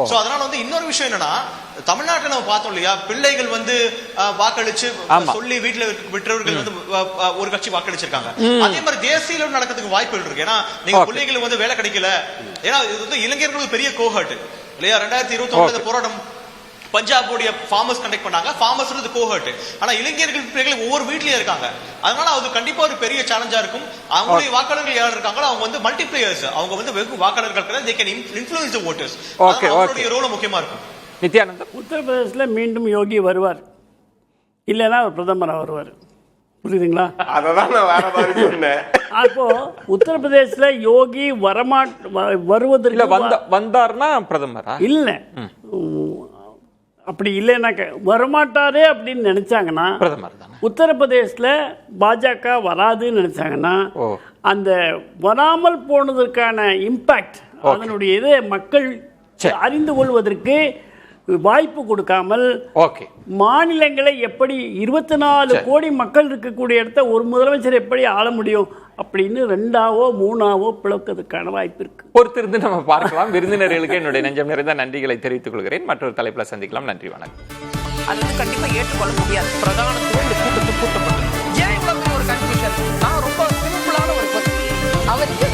சோ அதனால வந்து இன்னொரு விஷயம் என்னன்னா, தமிழ்நாட்டில் நம்ம பார்த்தோம் இல்லையா, பிள்ளைகள் வந்து வாக்களிச்சு சொல்லி வீட்டுல விட்டவர்கள் வந்து ஒரு கட்சி வாக்களிச்சிருக்காங்க. அதே மாதிரி தேசிய நடக்கிறதுக்கு வாய்ப்புகள் இருக்கு. ஏன்னா நீங்க பிள்ளைகளுக்கு வந்து வேலை கிடைக்கல, ஏன்னா இது வந்து இளைஞர்களுக்கு பெரிய கோஹர்ட் இல்லையா. 2021 போராட்டம் பஞ்சாபுடைய ஃபார்மர்ஸ் கண்டக்ட் பண்ணாங்க. ஃபார்மர்ஸ் கோஹர்ட். ஆனா இளைஞர்கள் பிள்ளைகள் ஒவ்வொரு வீட்லயும் இருக்காங்க. அதனால அது கண்டிப்பா ஒரு பெரிய சேலஞ்சா இருக்கும். அவங்களுடைய வாக்காளர்கள் யார் இருக்காங்களோ அவங்க வந்து மல்டிபிளேயர்ஸ். அவங்க வந்து வெறும் வாக்காளர்கள் கிடையாது, they can influence the voters. அவங்களுடைய ரோல் முக்கியமா இருக்கும். நித்யானந்தம், உத்தரப்பிரதேசத்தில் மீண்டும் யோகி வருவார், இல்லைன்னா பிரதமராக வருவார். புரியுதுங்களா? அதான் நான் வேற மாதிரி சொன்னேன். அப்போ உத்தரப்பிரதேசத்துல யோகி வருவதற்கு வந்தார்னா பிரதமரா இல்ல, அப்படி இல்லைன்னா வரமாட்டாரே அப்படின்னு நினைச்சாங்கன்னா, உத்தரப்பிரதேசத்துல பாஜக வராதுன்னு நினைச்சாங்கன்னா, அந்த வராமல் போனதற்கான இம்பாக்ட் அதனுடைய இதை மக்கள் அறிந்து கொள்வதற்கு வாய்ப்பு கொடுக்காமல் ஓகே, மாநிலங்களை எப்படி 24 கோடி மக்கள் இருக்கக்கூடிய இடத்த ஒரு முதலமைச்சர் எப்படி ஆள முடியும் அப்படின்னு 2ஆவோ 3ஆவோ பிளக்கிறதுக்கான வாய்ப்பு இருக்கு. பொறுத்திருந்து நம்ம பார்க்கலாம். விருந்தினர்களுக்கு என்னுடைய நெஞ்சம் நிறைந்த நன்றிகளை தெரிவித்துக் கொள்கிறேன். மற்றொரு தலைப்புல சந்திக்கலாம். நன்றி, வணக்கம். அது வந்து கண்டிப்பா ஏற்றுக்கொள்ள முடியாது. பிரதானத்துவம் இந்த கூட்டத்துக்கு கூட்டப்பட்டது. ஏன் இவ்வளவு பெரிய ஒரு கன்ஃபியூஷன்? நான் ரொம்ப சிம்பிளான ஒரு question. அவருக்கு